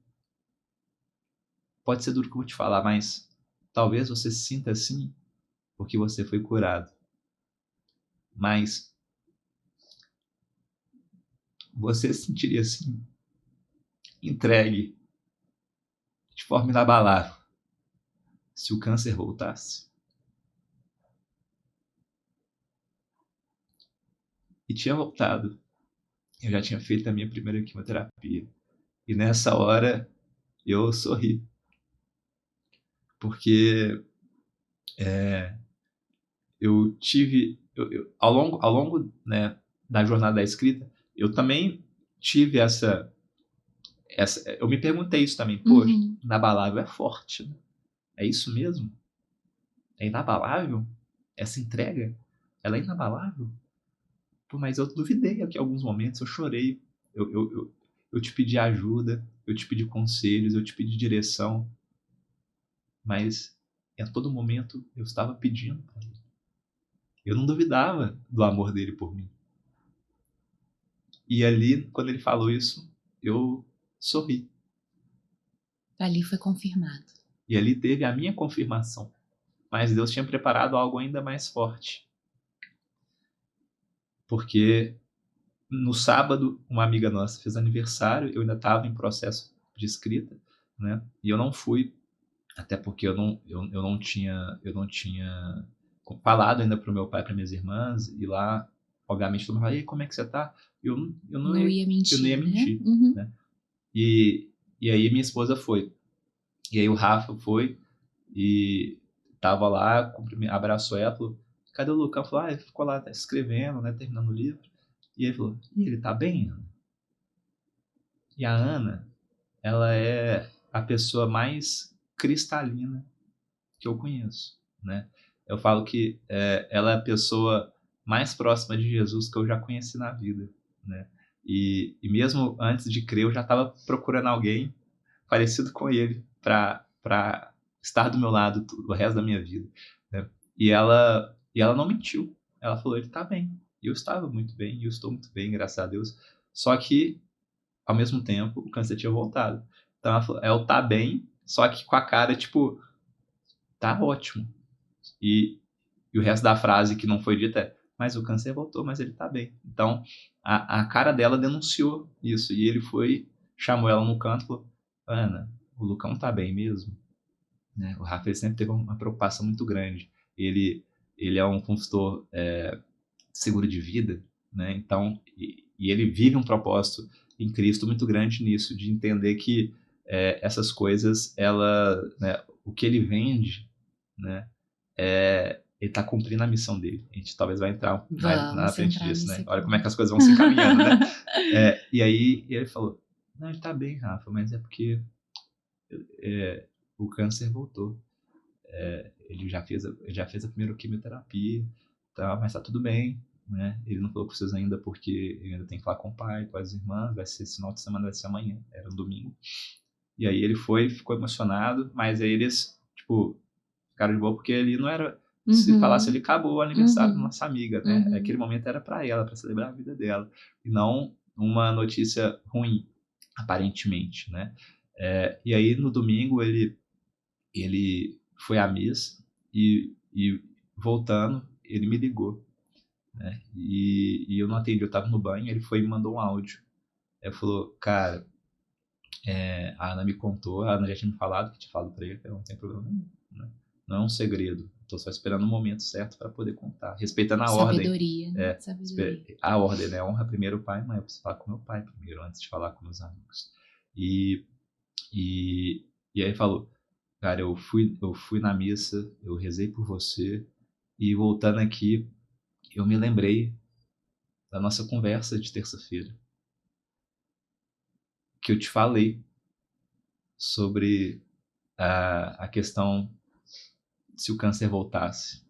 pode ser duro que eu vou te falar, mas talvez você se sinta assim porque você foi curado. Mas você se sentiria assim, entregue, de forma inabalável, se o câncer voltasse e tinha voltado. Eu já tinha feito a minha primeira quimioterapia. E nessa hora eu sorri. Porque eu tive, ao longo, né, da jornada da escrita, eu também tive eu me perguntei isso também, poxa, inabalável é forte, né? É isso mesmo? É inabalável? Essa entrega, ela é inabalável? Pô, mas eu duvidei aqui em alguns momentos, eu chorei, eu te pedi ajuda, eu te pedi conselhos, eu te pedi direção, mas a todo momento eu estava pedindo para ele. Eu não duvidava do amor dele por mim. E ali, quando ele falou isso, eu sorri. Ali foi confirmado. E ali teve a minha confirmação. Mas Deus tinha preparado algo ainda mais forte. Porque no sábado, uma amiga nossa fez aniversário, eu ainda estava em processo de escrita, né? E eu não fui, até porque eu não tinha falado ainda para o meu pai, para minhas irmãs, e lá, obviamente, todo mundo fala, e aí, como é que você tá? Não ia mentir, eu não ia mentir, né? E aí minha esposa foi. E aí o Rafa foi e tava lá, abraçou ela, falou, cadê o Lucão? Falou, ele ficou lá, tá escrevendo, né, terminando o livro. E ele falou, e ele tá bem, Ana? E a Ana, ela é a pessoa mais cristalina que eu conheço, né? Eu falo que ela é a pessoa mais próxima de Jesus que eu já conheci na vida, né? E mesmo antes de crer, eu já estava procurando alguém parecido com ele para estar do meu lado o resto da minha vida, né? E ela não mentiu. Ela falou, ele tá bem. E eu estava muito bem, e eu estou muito bem, graças a Deus. Só que, ao mesmo tempo, o câncer tinha voltado. Então ela falou, ela tá bem, só que com a cara, tipo, tá ótimo. E o resto da frase que não foi dita é, mas o câncer voltou, mas ele tá bem. Então, a cara dela denunciou isso. E ele foi, chamou ela no canto e falou, Ana, o Lucão tá bem mesmo? Né? O Rafa sempre teve uma preocupação muito grande. Ele é um consultor seguro de vida, né? Então, e ele vive um propósito em Cristo muito grande nisso, de entender que essas coisas, né, o que ele vende, né, ele está cumprindo a missão dele. A gente talvez vai entrar mais na frente disso, né? Olha como é que as coisas vão se encaminhando, né? E aí ele falou, não, ele tá bem, Rafa, mas é porque o câncer voltou. Ele já fez a primeira quimioterapia, tá, mas tá tudo bem, né? Ele não falou com vocês ainda porque ele ainda tem que falar com o pai, com as irmãs, vai ser esse final de semana, vai ser amanhã, era um domingo. E aí ele ficou emocionado, mas aí eles, tipo, ficaram de boa porque ele não era, se falasse ele acabou o aniversário da nossa amiga, né? Aquele momento era para ela, para celebrar a vida dela, e não uma notícia ruim, aparentemente, né? E aí no domingo ele foi à missa e voltando, ele me ligou, né? E eu não atendi, eu estava no banho, ele foi e me mandou um áudio. Ele falou, cara, a Ana me contou, a Ana já tinha me falado, que tinha falado para ele, que não tem problema nenhum, né? Não é um segredo, estou só esperando o momento certo para poder contar, respeitando a Sabedoria, ordem. né? Sabedoria. A ordem, né? Honra primeiro o pai e mãe, eu preciso falar com meu pai primeiro, antes de falar com meus amigos. E aí ele falou, cara, eu fui na missa, eu rezei por você, e voltando aqui, eu me lembrei da nossa conversa de terça-feira, que eu te falei sobre a questão se o câncer voltasse.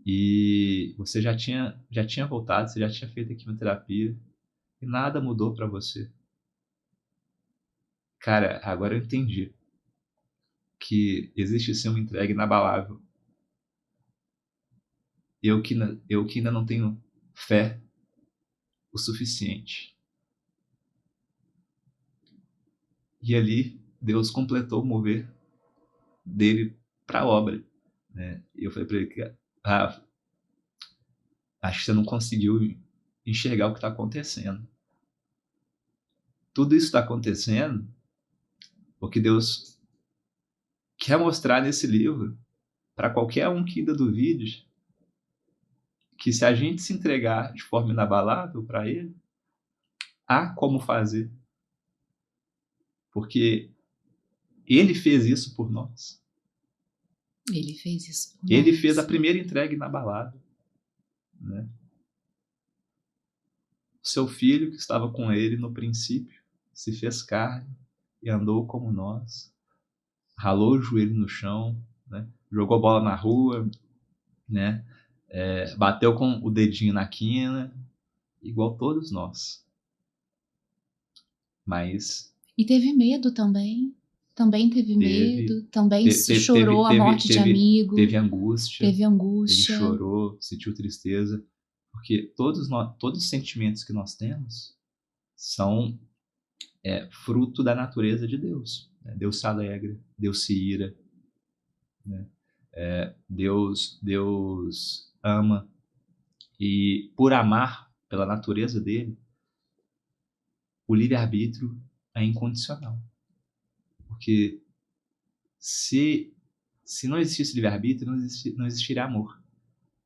E você já tinha voltado, você já tinha feito a quimioterapia, e nada mudou para você. Cara, agora eu entendi que existe sim uma entrega inabalável. Eu que ainda não tenho fé o suficiente. E ali Deus completou o mover dele para a obra, né? E eu falei para ele que acho que você não conseguiu enxergar o que está acontecendo. Tudo isso está acontecendo porque Deus quer mostrar nesse livro para qualquer um que ainda duvide que se a gente se entregar de forma inabalável para Ele, há como fazer. Porque Ele fez isso por nós. Ele fez isso por Ele nós. fez a primeira entrega inabalável, né? O seu filho que estava com ele no princípio se fez carne e andou como nós, ralou o joelho no chão, né? Jogou bola na rua, né? Bateu com o dedinho na quina, igual todos nós. Mas E teve medo também. Também teve medo. Também chorou a morte de amigo. Teve angústia. Teve angústia. Ele chorou, sentiu tristeza. Porque todos os sentimentos que nós temos são fruto da natureza de Deus. Né? Deus se alegra, Deus se ira, né? Deus ama. E por amar pela natureza dele, o livre-arbítrio é incondicional. Porque se não existisse livre-arbítrio, não existiria amor.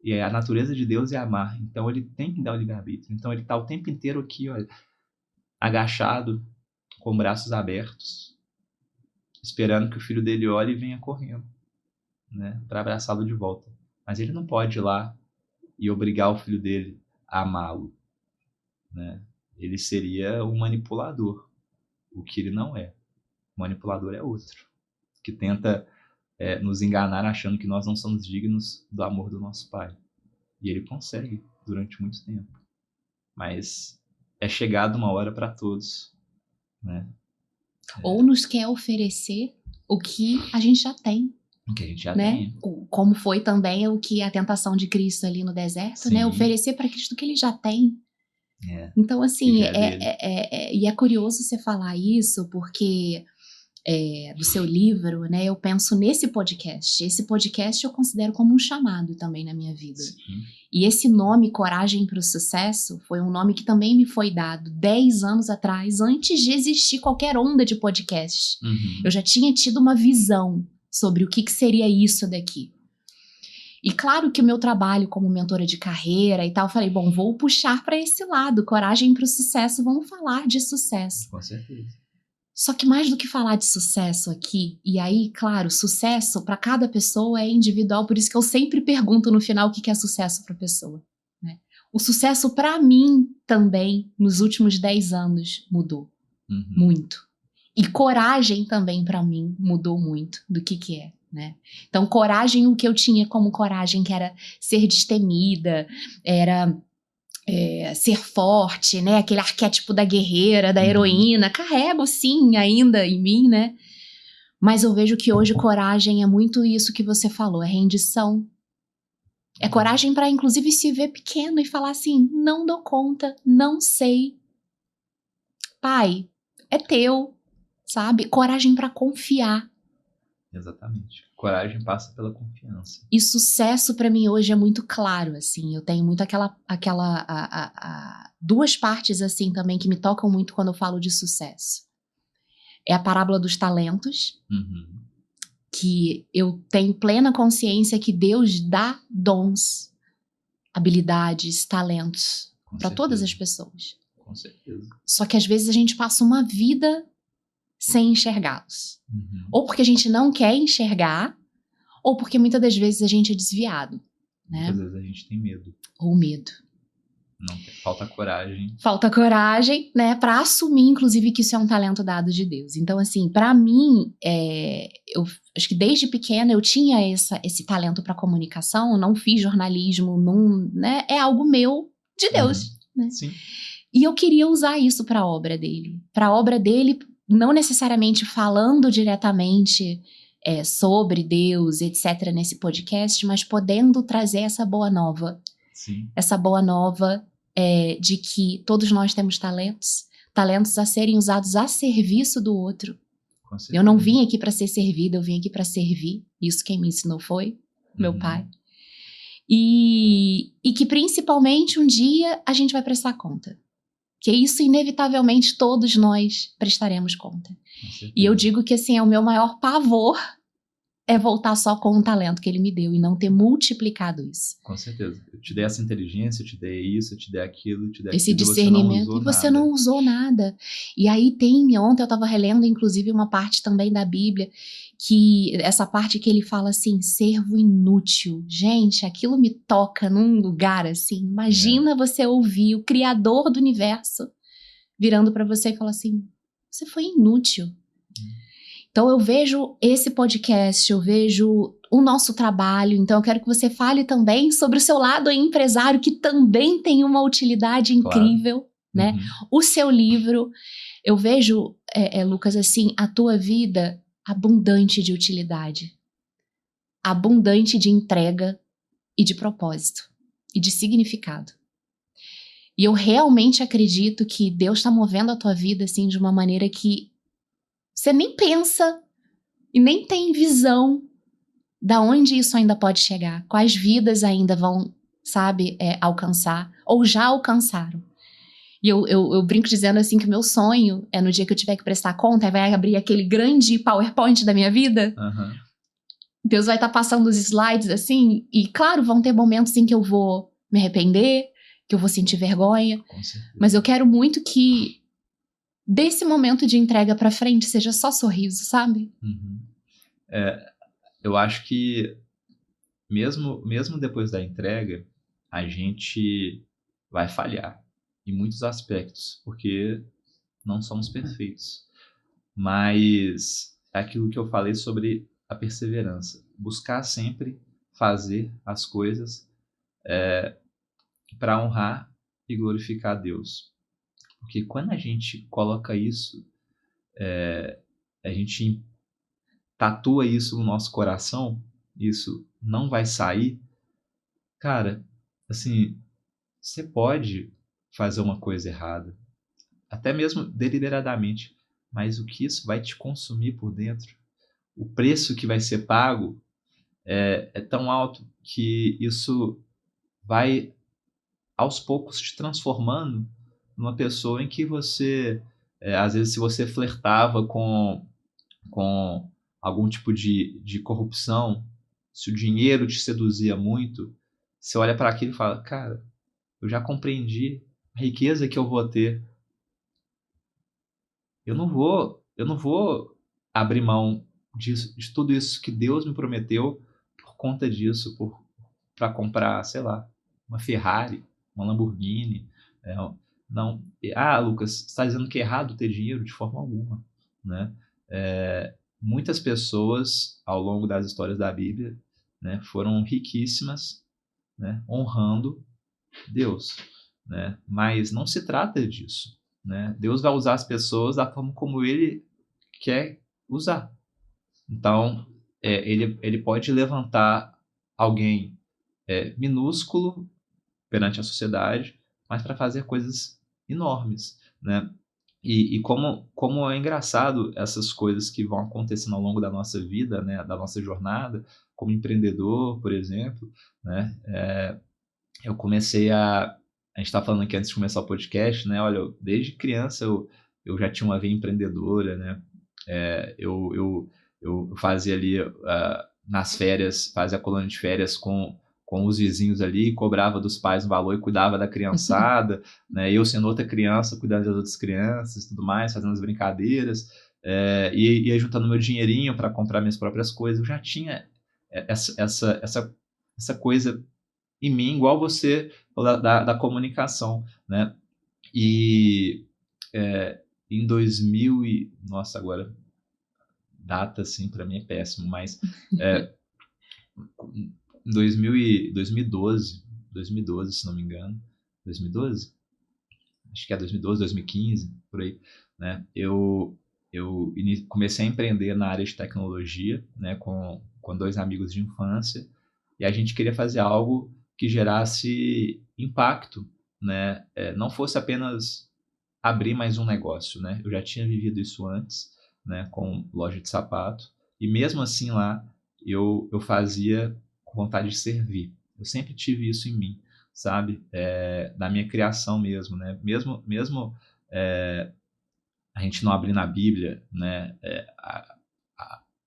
E a natureza de Deus é amar. Então ele tem que dar o livre-arbítrio. Então ele está o tempo inteiro aqui, olha, agachado, com braços abertos, esperando que o filho dele olhe e venha correndo, né, para abraçá-lo de volta. Mas ele não pode ir lá e obrigar o filho dele a amá-lo, né? Ele seria um manipulador, o que ele não é. O manipulador é outro, que tenta nos enganar achando que nós não somos dignos do amor do nosso Pai. E ele consegue durante muito tempo. Mas é chegada uma hora para todos, né? Ou nos quer oferecer o que a gente já tem. O que a gente já né? tem. Como foi também o que a tentação de Cristo ali no deserto, Sim. né? Oferecer para Cristo o que ele já tem. Então, assim, e é curioso você falar isso, porque do seu livro, né? Eu penso nesse podcast. Esse podcast eu considero como um chamado também na minha vida. Sim. E esse nome, Coragem para o Sucesso, foi um nome que também me foi dado 10 anos atrás, antes de existir qualquer onda de podcast. Uhum. Eu já tinha tido uma visão sobre o que seria isso daqui. E claro que o meu trabalho como mentora de carreira e tal, eu falei, bom, vou puxar para esse lado, Coragem para o Sucesso, vamos falar de sucesso. Com certeza. Só que mais do que falar de sucesso aqui, e aí, claro, sucesso para cada pessoa é individual, por isso que eu sempre pergunto no final o que é sucesso para a pessoa. Né? O sucesso para mim também, nos últimos 10 anos, mudou muito. E coragem também para mim mudou muito do que é. Né? Então, coragem, o que eu tinha como coragem, que era ser destemida, era ser forte, né? Aquele arquétipo da guerreira, da heroína, carrego sim ainda em mim, né? Mas eu vejo que hoje coragem é muito isso que você falou, é rendição. É coragem para inclusive se ver pequeno e falar assim, não dou conta, não sei. Pai, é teu, sabe? Coragem para confiar. Exatamente. Coragem passa pela confiança. E sucesso para mim hoje é muito claro, assim. Eu tenho muito duas partes assim também que me tocam muito quando eu falo de sucesso. É a parábola dos talentos, que eu tenho plena consciência que Deus dá dons, habilidades, talentos para todas as pessoas. Com certeza. Só que às vezes a gente passa uma vida sem enxergá-los. Ou porque a gente não quer enxergar, ou porque muitas das vezes a gente é desviado. Né? Muitas vezes a gente tem medo. Ou medo. Falta coragem. Falta coragem, né? Pra assumir, inclusive, que isso é um talento dado de Deus. Então, assim, pra mim, eu acho que desde pequena eu tinha esse talento pra comunicação, eu não fiz jornalismo, né? É algo meu de Deus. Né? Sim. E eu queria usar isso pra obra dele. Pra obra dele não necessariamente falando diretamente sobre Deus, etc., nesse podcast, mas podendo trazer essa boa nova. Sim. Essa boa nova de que todos nós temos talentos a serem usados a serviço do outro. Eu não vim aqui para ser servida, eu vim aqui para servir. Isso quem me ensinou foi meu pai. E que principalmente um dia a gente vai prestar conta. Que isso inevitavelmente todos nós prestaremos conta. E eu digo que assim, é o meu maior pavor voltar só com um talento que ele me deu e não ter multiplicado isso. Com certeza. Eu te dei essa inteligência, eu te dei isso, eu te dei aquilo, eu te dei esse aquilo, discernimento, e você não usou nada. E aí ontem eu estava relendo inclusive uma parte também da Bíblia, que essa parte que ele fala assim, servo inútil. Gente, aquilo me toca num lugar assim, imagina você ouvir o Criador do universo virando para você e falar assim, você foi inútil. Então eu vejo esse podcast, eu vejo o nosso trabalho, então eu quero que você fale também sobre o seu lado empresário, que também tem uma utilidade incrível, né? O seu livro, eu vejo, Lucas, assim, a tua vida abundante de utilidade, abundante de entrega e de propósito, e de significado. E eu realmente acredito que Deus está movendo a tua vida, assim, de uma maneira que você nem pensa e nem tem visão da onde isso ainda pode chegar, quais vidas ainda vão, sabe, alcançar, ou já alcançaram. E eu brinco dizendo assim que o meu sonho é no dia que eu tiver que prestar conta, aí vai abrir aquele grande PowerPoint da minha vida, Deus vai estar passando os slides assim, e claro, vão ter momentos em que eu vou me arrepender, que eu vou sentir vergonha, mas eu quero muito que desse momento de entrega pra frente seja só sorriso, sabe? Eu acho que mesmo depois da entrega, a gente vai falhar em muitos aspectos, porque não somos perfeitos. Mas é aquilo que eu falei sobre a perseverança. Buscar sempre fazer as coisas para honrar e glorificar a Deus. Porque quando a gente coloca isso, a gente tatua isso no nosso coração, isso não vai sair, cara, assim, você pode fazer uma coisa errada, até mesmo deliberadamente, mas o que isso vai te consumir por dentro, o preço que vai ser pago é tão alto que isso vai aos poucos te transformando numa pessoa em que você, às vezes, se você flertava com algum tipo de corrupção, se o dinheiro te seduzia muito, você olha para aquilo e fala, cara, eu já compreendi a riqueza que eu vou ter. Eu não vou abrir mão de tudo isso que Deus me prometeu por conta disso, para comprar, sei lá, uma Ferrari, uma Lamborghini. Não. Lucas, você está dizendo que é errado ter dinheiro? De forma alguma, né? Muitas pessoas ao longo das histórias da Bíblia, né, foram riquíssimas, né, honrando Deus, né? Mas não se trata disso, né? Deus vai usar as pessoas da forma como Ele quer usar. Então, ele pode levantar alguém minúsculo perante a sociedade, mas para fazer coisas enormes, né? E como é engraçado essas coisas que vão acontecendo ao longo da nossa vida, né, da nossa jornada, como empreendedor, por exemplo, né? Eu comecei a gente estava falando aqui antes de começar o podcast, né? Olha, desde criança eu já tinha uma veia empreendedora, né? Eu fazia ali nas férias, fazia a colônia de férias com os vizinhos ali, cobrava dos pais um valor e cuidava da criançada, né? Eu sendo outra criança, cuidando das outras crianças e tudo mais, fazendo as brincadeiras, e ia juntando meu dinheirinho para comprar minhas próprias coisas. Eu já tinha essa coisa em mim, igual você da comunicação, né? E em 2000 nossa, agora data assim para mim é péssimo, mas em 2012, se não me engano, 2012? Acho que é 2012, 2015, por aí, né? Eu comecei a empreender na área de tecnologia, né, com 2 amigos de infância, e a gente queria fazer algo que gerasse impacto, né, não fosse apenas abrir mais um negócio, né? Eu já tinha vivido isso antes, né, com loja de sapato, e mesmo assim lá eu fazia com vontade de servir. Eu sempre tive isso em mim, sabe? Da minha criação mesmo, né? Mesmo a gente não abrir na Bíblia, né?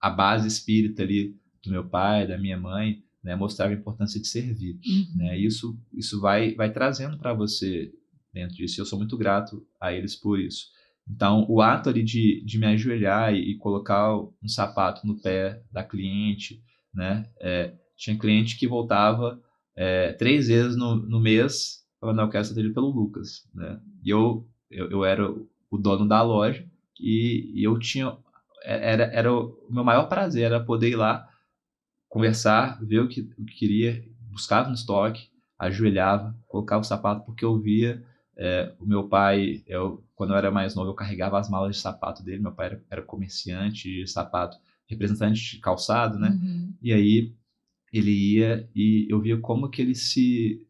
A base espírita ali do meu pai, da minha mãe, né, mostrava a importância de servir, né? Isso vai trazendo para você dentro disso. E eu sou muito grato a eles por isso. Então, o ato ali de me ajoelhar e colocar um sapato no pé da cliente, né? Tinha cliente que voltava 3 vezes no mês, falando, não, eu quero ser atendido pelo Lucas, né? E eu era o dono da loja e eu tinha era o meu maior prazer, era poder ir lá, conversar, ver o que queria, buscava no estoque, ajoelhava, colocava o sapato, porque eu via o meu pai, quando eu era mais novo, eu carregava as malas de sapato dele, meu pai era comerciante de sapato, representante de calçado, né? E aí ele ia e eu via como que ele se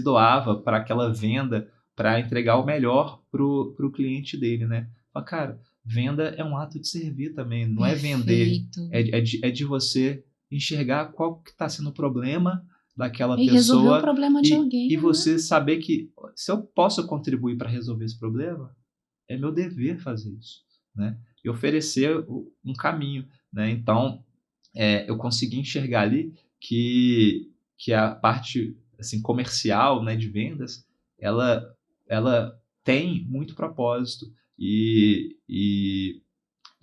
doava para aquela venda, para entregar o melhor pro cliente dele, né? Fala, cara, venda é um ato de servir também, não é vender, é de você enxergar qual que está sendo o problema daquela e pessoa resolver o problema de alguém, e você saber que se eu posso contribuir para resolver esse problema, é meu dever fazer isso, né? E oferecer um caminho, né? Então, eu consegui enxergar ali que a parte assim, comercial, né, de vendas, ela tem muito propósito e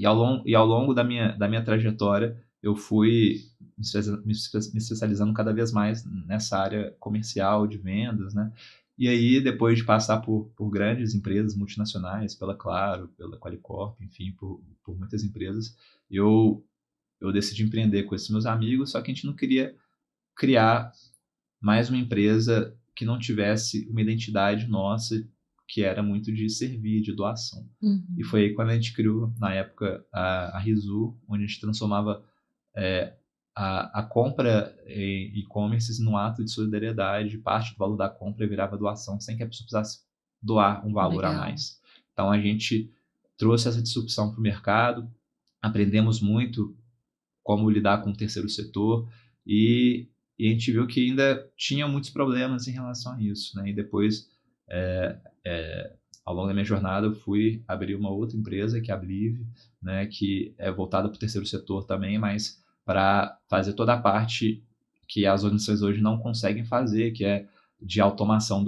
ao longo da minha trajetória eu fui me especializando cada vez mais nessa área comercial de vendas, né? E aí, depois de passar por grandes empresas multinacionais, pela Claro, pela Qualicorp, enfim, por muitas empresas, eu decidi empreender com esses meus amigos, só que a gente não queria criar mais uma empresa que não tivesse uma identidade nossa, que era muito de servir, de doação. E foi aí quando a gente criou, na época, a Rizu, onde a gente transformava a compra em e-commerce num ato de solidariedade, parte do valor da compra virava doação, sem que a pessoa precisasse doar um valor a mais. Então a gente trouxe essa disrupção para o mercado, aprendemos muito como lidar com o terceiro setor e a gente viu que ainda tinha muitos problemas em relação a isso, né? E depois, ao longo da minha jornada, eu fui abrir uma outra empresa, que é a Blive, né? Que é voltada para o terceiro setor também, mas para fazer toda a parte que as organizações hoje não conseguem fazer, que é de automação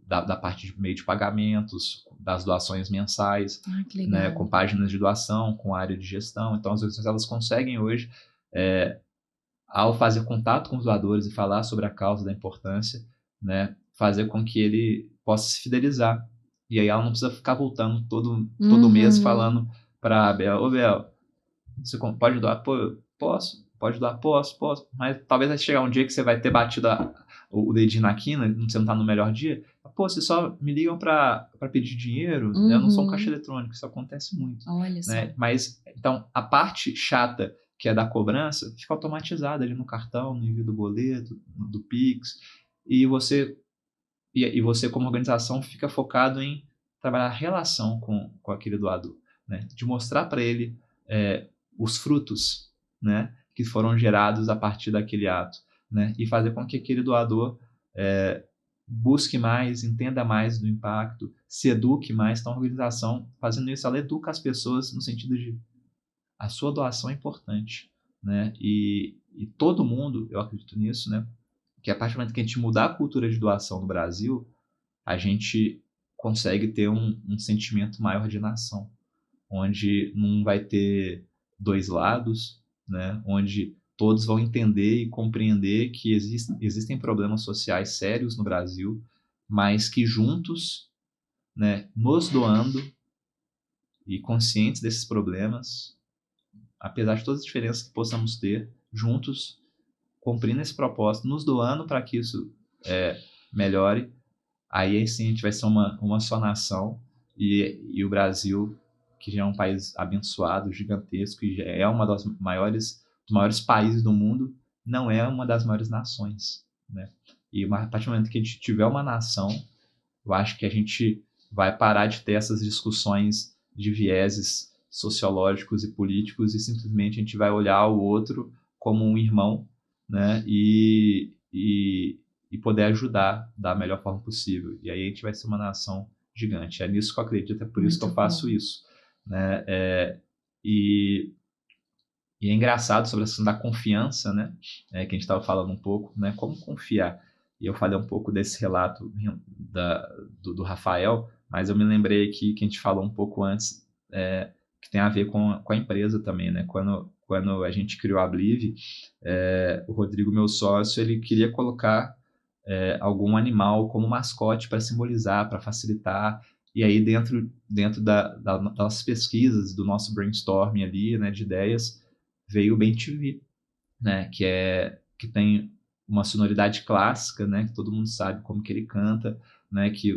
da parte de meio de pagamentos, das doações mensais, né, com páginas de doação, com área de gestão. Então, as organizações elas conseguem hoje, ao fazer contato com os doadores e falar sobre a causa, da importância, né, fazer com que ele possa se fidelizar. E aí ela não precisa ficar voltando todo mês falando para a Bel, ô Bel, você pode doar? Pô, posso. Pode doar? Posso. Mas talvez vai chegar um dia que você vai ter batido o dedinho na quina, você não tá no melhor dia. Pô, vocês só me ligam para pedir dinheiro, eu não sou um caixa eletrônico, isso acontece muito. Olha só. Né? Mas, então, a parte chata, que é da cobrança, fica automatizada ali no cartão, no envio do boleto, do Pix, e você, como organização, fica focado em trabalhar a relação com aquele doador, né? De mostrar para ele os frutos, né, que foram gerados a partir daquele ato, né, e fazer com que aquele doador busque mais, entenda mais do impacto, se eduque mais. Então, a organização, fazendo isso, ela educa as pessoas no sentido de a sua doação é importante, né, e todo mundo, eu acredito nisso, né, que a partir do momento que a gente mudar a cultura de doação no Brasil, a gente consegue ter um sentimento maior de nação, onde não vai ter dois lados, né? Onde todos vão entender e compreender que existem problemas sociais sérios no Brasil, mas que juntos, né, nos doando e conscientes desses problemas, apesar de todas as diferenças que possamos ter, juntos, cumprindo esse propósito, nos doando para que isso melhore, aí sim a gente vai ser uma só nação e o Brasil que já é um país abençoado, gigantesco, e já é dos maiores países do mundo, não é uma das maiores nações, né? E a partir do momento que a gente tiver uma nação, eu acho que a gente vai parar de ter essas discussões de vieses sociológicos e políticos e simplesmente a gente vai olhar o outro como um irmão, né? E poder ajudar da melhor forma possível. E aí a gente vai ser uma nação gigante. É nisso que eu acredito, é por isso que eu faço isso, né? E é engraçado sobre a questão da confiança, né? Que a gente estava falando um pouco, né? Como confiar. E eu falei um pouco desse relato do Rafael, mas eu me lembrei aqui que a gente falou um pouco antes, que tem a ver com a empresa também, né? Quando a gente criou a Blive, o Rodrigo, meu sócio, ele queria colocar algum animal como mascote para simbolizar, para facilitar. E aí, dentro das nossas pesquisas, do nosso brainstorming ali, né, de ideias, veio o BenTV, né, que tem uma sonoridade clássica, né, que todo mundo sabe como que ele canta, né, que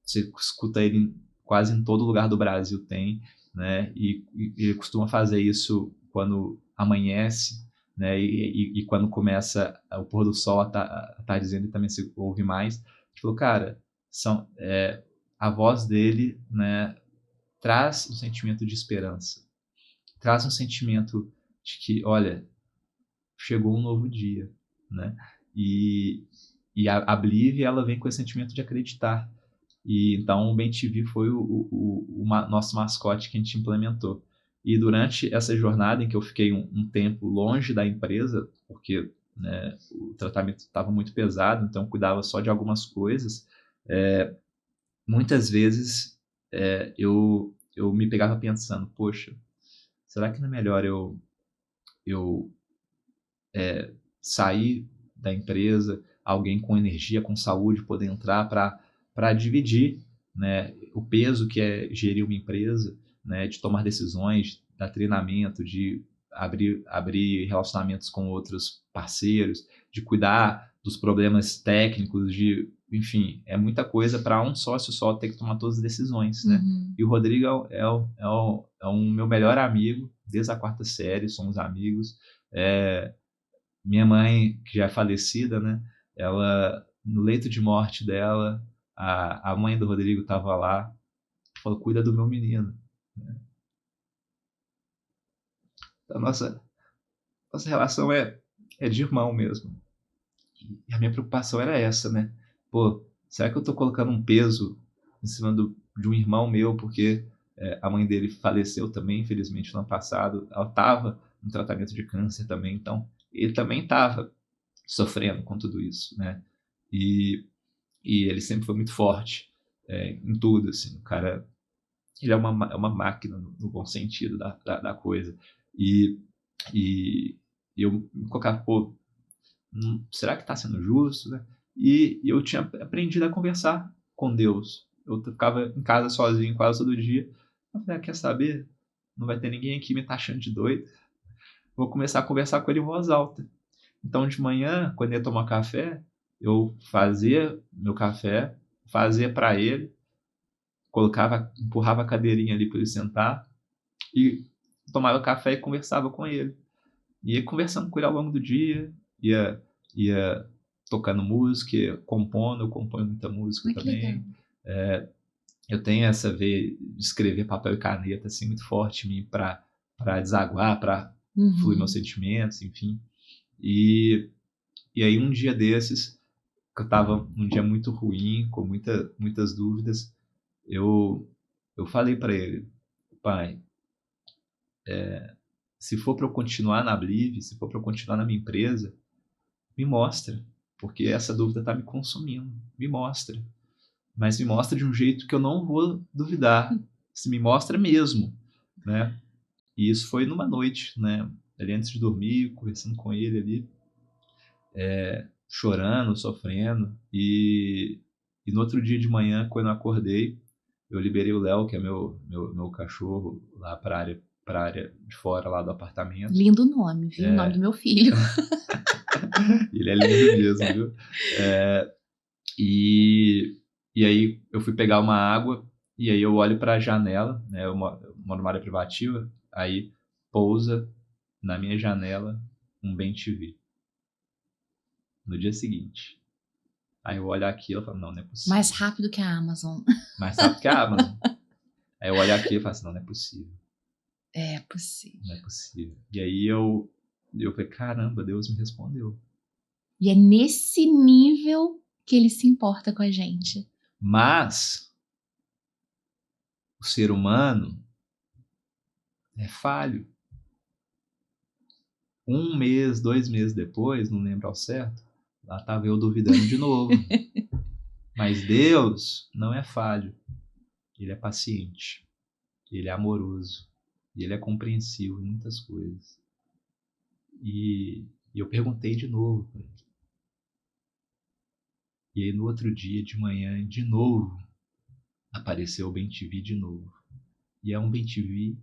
você escuta ele quase em todo lugar do Brasil tem, né, e ele costuma fazer isso quando amanhece, né, e quando começa o pôr do sol, a tardezinha, ele também se ouve mais. Ele falou, cara, a voz dele, né, traz um sentimento de esperança, traz um sentimento de que, olha, chegou um novo dia, né? E a Blive, ela vem com esse sentimento de acreditar. E então o BenTV foi o nosso mascote que a gente implementou. E durante essa jornada em que eu fiquei um tempo longe da empresa, porque, né, o tratamento estava muito pesado, então eu cuidava só de algumas coisas, muitas vezes eu me pegava pensando, poxa, será que não é melhor eu sair da empresa, alguém com energia, com saúde, poder entrar para dividir, né, o peso que é gerir uma empresa, né, de tomar decisões, dar treinamento, de abrir relacionamentos com outros parceiros, de cuidar dos problemas técnicos, enfim, é muita coisa para um sócio só ter que tomar todas as decisões, né? E o Rodrigo é um meu melhor amigo desde a 4ª série, somos amigos. Minha mãe, que já é falecida, né? Ela, no leito de morte dela, a mãe do Rodrigo estava lá, falou, cuida do meu menino. Então, nossa relação é de irmão mesmo. E a minha preocupação era essa, né? Pô, será que eu tô colocando um peso em cima de um irmão meu, porque a mãe dele faleceu também, infelizmente, no ano passado. Ela estava no tratamento de câncer também, então ele também estava sofrendo com tudo isso, né? E ele sempre foi muito forte em tudo, assim. O cara, ele é uma máquina no bom sentido da coisa. E eu me colocava, pô, será que está sendo justo, né? E eu tinha aprendido a conversar com Deus. Eu ficava em casa sozinho quase todo dia. Eu falei, quer saber? Não vai ter ninguém aqui me taxando de doido. Vou começar a conversar com ele em voz alta. Então, de manhã, quando eu ia tomar café, eu fazia meu café, fazia para ele, empurrava a cadeirinha ali para ele sentar e tomava café e conversava com ele. Ia conversando com ele ao longo do dia, ia tocando música, eu componho muita música também. Eu tenho essa veia de escrever papel e caneta assim, muito forte em mim para desaguar, para fluir meus sentimentos, enfim. E aí um dia desses, que eu estava um dia muito ruim, com muitas dúvidas, eu falei para ele, pai, se for para eu continuar na Blive, se for para eu continuar na minha empresa, me mostra, porque essa dúvida está me consumindo, me mostra. Mas me mostra de um jeito que eu não vou duvidar, se me mostra mesmo, né? E isso foi numa noite, né? Ali antes de dormir, conversando com ele ali, chorando, sofrendo, e no outro dia de manhã, quando eu acordei, eu liberei o Léo, que é meu cachorro, lá para a área de fora lá do apartamento. Lindo nome, viu? O nome do meu filho. Ele é lindo mesmo, viu? E aí eu fui pegar uma água E aí eu olho para a janela, né? Eu moro numa área privativa, aí pousa na minha janela um bem-te-vi. No dia seguinte. Aí eu olho aquilo e falo, não é possível. Mais rápido que a Amazon. Mais rápido que a Amazon. Aí eu olho aquilo e falo assim, não é possível. É possível. Não é possível. E aí eu falei, caramba, Deus me respondeu. E é nesse nível que ele se importa com a gente. Mas o ser humano é falho. 1 mês, 2 meses depois, não lembro ao certo, lá estava eu duvidando de novo. Mas Deus não é falho. Ele é paciente. Ele é amoroso. E ele é compreensivo em muitas coisas. E eu perguntei de novo para ele. E aí no outro dia, de manhã, de novo, apareceu o bem-te-vi de novo. E é um bem-te-vi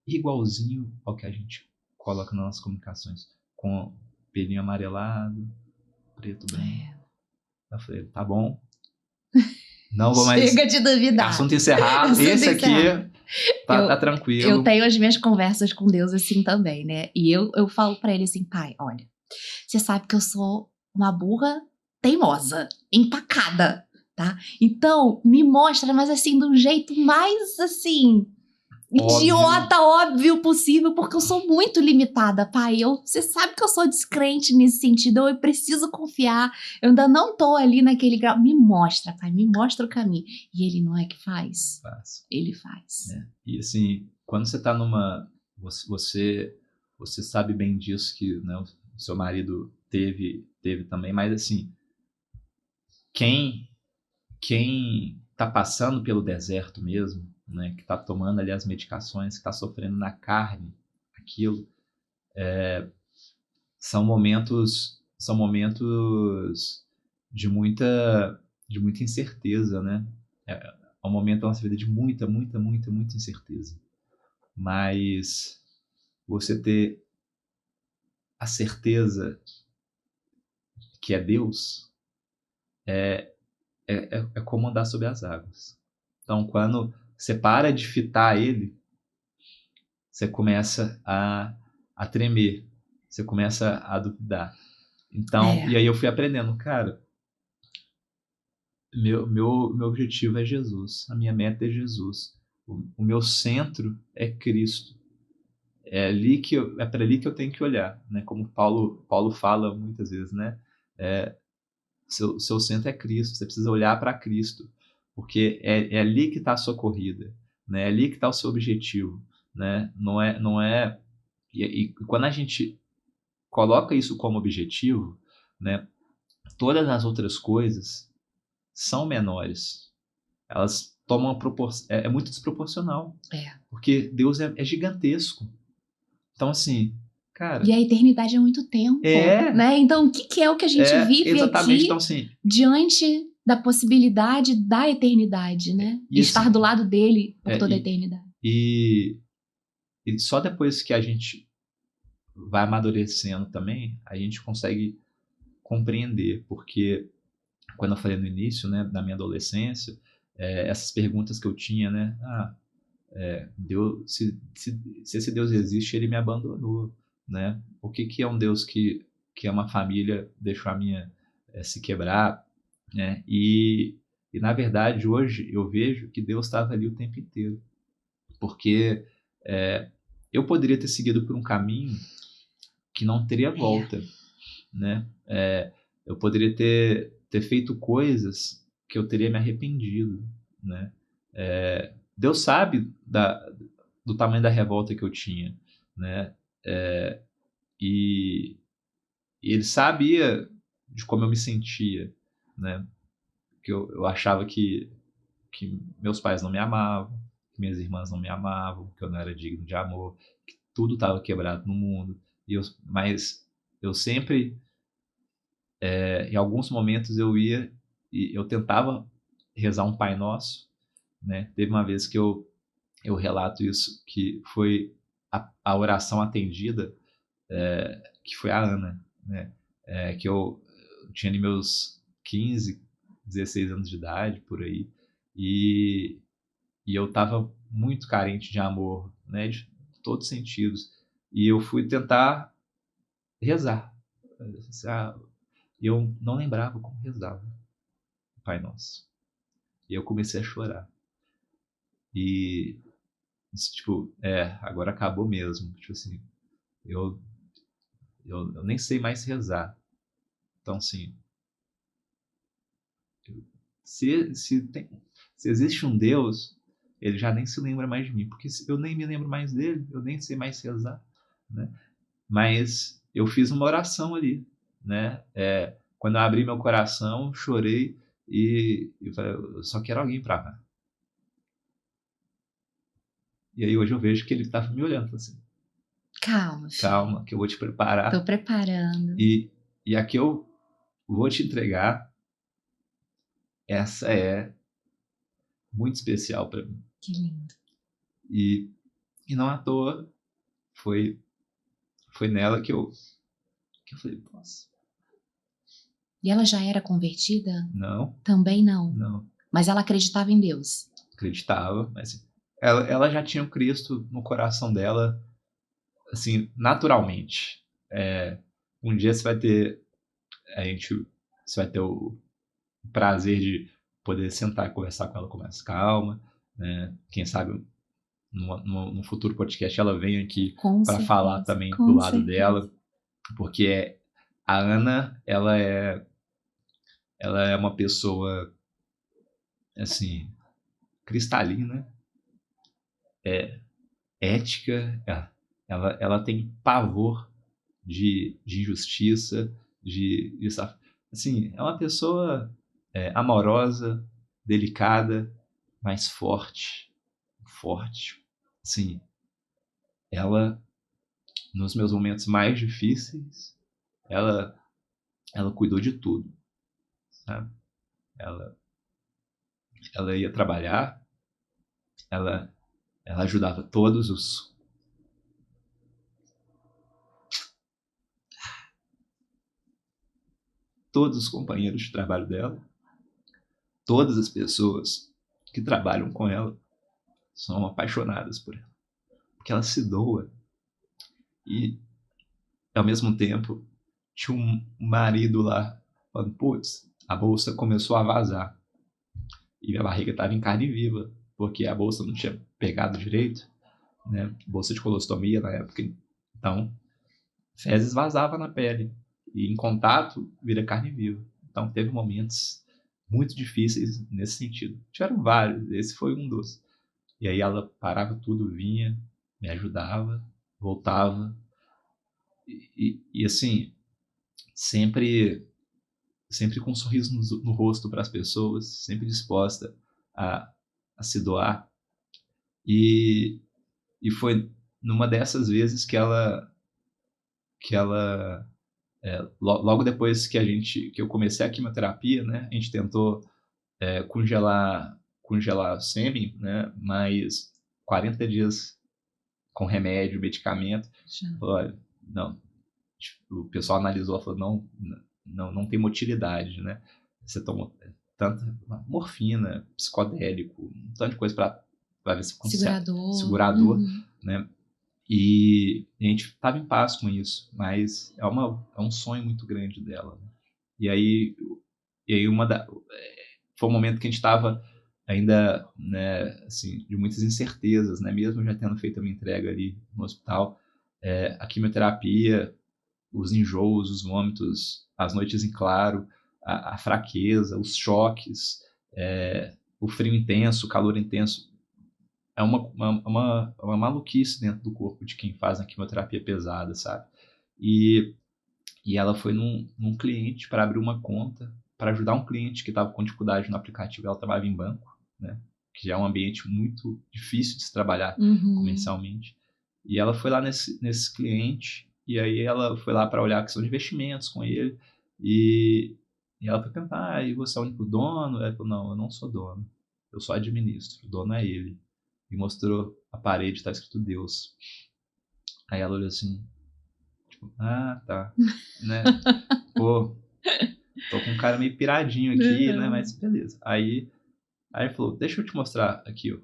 igualzinho ao que a gente coloca nas nossas comunicações. Com pelinho amarelado, preto, branco. Eu falei, tá bom. Não vou mais... Chega de duvidar. Assunto encerrado. Assunto Esse encerrado. aqui tá tranquilo. Eu tenho as minhas conversas com Deus assim também, né? E eu falo pra ele assim, pai, olha, você sabe que eu sou uma burra teimosa, empacada, tá? Então, me mostra, mas assim, de um jeito mais, assim, idiota, óbvio possível, porque eu sou muito limitada, pai. Você sabe que eu sou descrente nesse sentido, eu preciso confiar, eu ainda não tô ali naquele grau. Me mostra, pai, me mostra o caminho. E ele não é que faz. Ele faz. E assim, quando você tá numa... Você sabe bem disso, que, né, o seu marido teve também, mas assim, quem tá passando pelo deserto mesmo, né, que tá tomando ali as medicações, que tá sofrendo na carne aquilo, são momentos de muita incerteza, né? É um momento da nossa vida de muita incerteza. Mas você ter a certeza que é Deus é como andar sobre as águas. Então, quando você para de fitar ele, você começa a tremer, você começa a duvidar. Então, e aí eu fui aprendendo, cara, meu objetivo é Jesus, a minha meta é Jesus, o meu centro é Cristo. É para ali que eu tenho que olhar, né? Como Paulo fala muitas vezes, né? Seu centro é Cristo, você precisa olhar para Cristo, porque é ali que está a sua corrida, né? É ali que está o seu objetivo, né? Não é e quando a gente coloca isso como objetivo, né? Todas as outras coisas são menores, elas tomam uma proporção, é muito desproporcional, porque Deus é gigantesco. Então assim, cara, e a eternidade é muito tempo, né? Então, o que é o que a gente vive exatamente, aqui então, assim, diante da possibilidade da eternidade, né? E estar assim, do lado dele por toda a eternidade. E só depois que a gente vai amadurecendo também, a gente consegue compreender, porque quando eu falei no início, né, da minha adolescência, essas perguntas que eu tinha, né, Deus, se esse Deus existe, ele me abandonou, né? O que é um Deus que é uma família, deixou a minha se quebrar, né? E na verdade hoje eu vejo que Deus estava ali o tempo inteiro, porque eu poderia ter seguido por um caminho que não teria volta, né? Eu poderia ter feito coisas que eu teria me arrependido, né? Deus sabe do tamanho da revolta que eu tinha, né? E ele sabia de como eu me sentia, né? Que eu achava que meus pais não me amavam, que minhas irmãs não me amavam, que eu não era digno de amor, que tudo estava quebrado no mundo. Mas eu sempre, em alguns momentos eu ia e eu tentava rezar um Pai Nosso, né? Teve uma vez que eu relato isso, que foi a oração atendida, que foi a Ana, né? Que eu tinha meus 15, 16 anos de idade, por aí, e e eu estava muito carente de amor, né, de todos os sentidos. E eu fui tentar rezar. Eu não lembrava como rezava o Pai Nosso. E eu comecei a chorar. E, tipo, agora acabou mesmo. Tipo assim, eu, eu nem sei mais rezar. Então, assim, se existe um Deus, ele já nem se lembra mais de mim, porque eu nem me lembro mais dele, eu nem sei mais rezar, né? Mas eu fiz uma oração ali, né? Quando eu abri meu coração, chorei e eu falei, eu só quero alguém para amar. E aí hoje eu vejo que ele estava me olhando assim, Calma, filho. calma, que eu vou te preparar. Tô preparando. E a que eu vou te entregar, essa é muito especial para mim. Que lindo. E não à toa foi nela que eu falei, nossa. E ela já era convertida? Não. Também não. Não. Mas ela acreditava em Deus. Acreditava, mas ela já tinha o Cristo no coração dela, assim, naturalmente. Um dia você vai ter o prazer de poder sentar e conversar com ela com mais calma, né? Quem sabe no futuro podcast ela vem aqui para falar também do lado dela, porque a Ana, ela é uma pessoa assim cristalina, ética, ela tem pavor de injustiça, assim, é uma pessoa amorosa, delicada, mas forte, assim, ela nos meus momentos mais difíceis, ela cuidou de tudo, sabe? Ela ia trabalhar, ela ajudava todos os companheiros de trabalho dela, todas as pessoas que trabalham com ela são apaixonadas por ela, porque ela se doa. E ao mesmo tempo tinha um marido lá falando, putz, a bolsa começou a vazar e minha barriga estava em carne viva, porque a bolsa não tinha pegado direito, né? Bolsa de colostomia na época. Então, fezes vazava na pele e em contato vira carne viva. Então, teve momentos muito difíceis nesse sentido. Tiveram vários, esse foi um dos. E aí ela parava tudo, vinha, me ajudava, voltava. E assim, sempre com um sorriso no rosto para as pessoas, sempre disposta a se doar. E foi numa dessas vezes que ela logo depois que eu comecei a quimioterapia, né, a gente tentou congelar o sêmen, né, mas 40 dias com remédio, medicamento. Falou, olha, não, o pessoal analisou e falou, não tem motilidade, né? Você toma tanta morfina, psicodélico, um tanto de coisa para ver se consegue. Segurador, né? E a gente estava em paz com isso, mas é um sonho muito grande dela. Né? E aí foi um momento que a gente estava ainda, né, assim, de muitas incertezas, né? Mesmo já tendo feito a minha entrega ali no hospital, a quimioterapia, os enjoos, os vômitos, as noites em claro, a fraqueza, os choques, o frio intenso, o calor intenso. É uma maluquice dentro do corpo de quem faz a quimioterapia pesada, sabe? E ela foi num cliente para abrir uma conta, para ajudar um cliente que estava com dificuldade no aplicativo. Ela trabalhava em banco, né? Que já é um ambiente muito difícil de se trabalhar comercialmente. E ela foi lá nesse cliente, e aí ela foi lá para olhar a questão de investimentos com ele, e ela foi perguntar, e você é o único dono? Ela falou, não, eu não sou dono, eu só administro, o dono é ele. E mostrou a parede, tá escrito Deus. Aí ela olhou assim, tipo, ah, tá, né? Pô, tô com um cara meio piradinho aqui, né? Mas beleza. Aí falou, deixa eu te mostrar aqui, ó.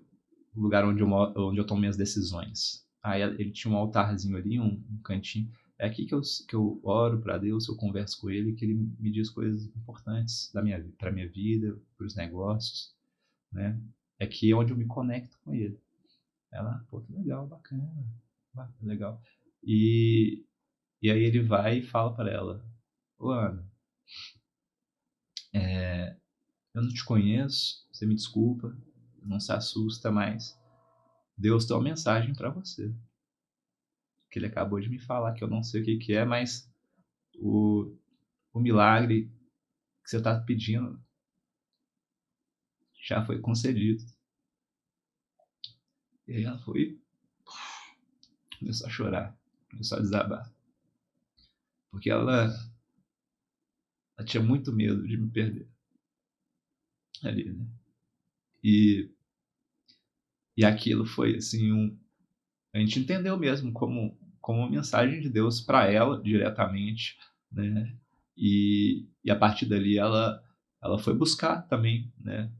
o lugar onde eu tomo minhas decisões. Aí ele tinha um altarzinho ali, um cantinho. É aqui que eu oro para Deus, eu converso com ele, que ele me diz coisas importantes para minha vida, para os negócios, né? É aqui onde eu me conecto com ele. Ela, pô, que legal, bacana, legal. E aí ele vai e fala para ela: ô Ana, eu não te conheço, você me desculpa, não se assusta, mas Deus tem uma mensagem para você. Que ele acabou de me falar, que eu não sei o que é, mas o milagre que você está pedindo já foi concedido. E aí ela foi, começou a chorar, começou a desabar. Porque ela tinha muito medo de me perder ali, né? E aquilo foi assim, a gente entendeu mesmo como uma mensagem de Deus para ela diretamente, né? E a partir dali ela foi buscar também, né?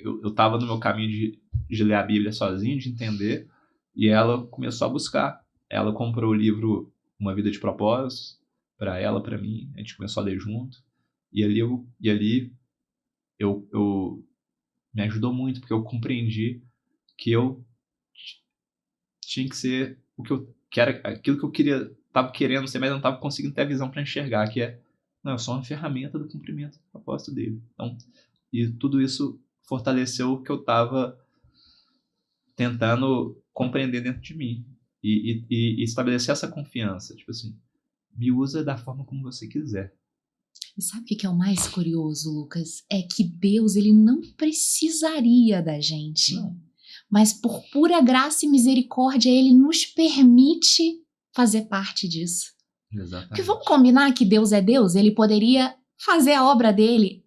Eu estava no meu caminho de ler a Bíblia sozinho, de entender, e ela começou a buscar. Ela comprou o livro Uma Vida de Propósitos para ela, para mim. A gente começou a ler junto. E ali eu me ajudou muito, porque eu compreendi que eu tinha que ser o que era aquilo que eu queria, estava querendo ser, mas não estava conseguindo ter a visão para enxergar, que é, não, eu sou uma ferramenta do cumprimento do propósito dele. Então, e tudo isso fortaleceu o que eu estava tentando compreender dentro de mim e estabelecer essa confiança, tipo assim, me usa da forma como você quiser. E sabe o que é o mais curioso, Lucas? É que Deus, ele não precisaria da gente. Não. Mas por pura graça e misericórdia, ele nos permite fazer parte disso. Exatamente. Porque vamos combinar que Deus é Deus? Ele poderia fazer a obra dele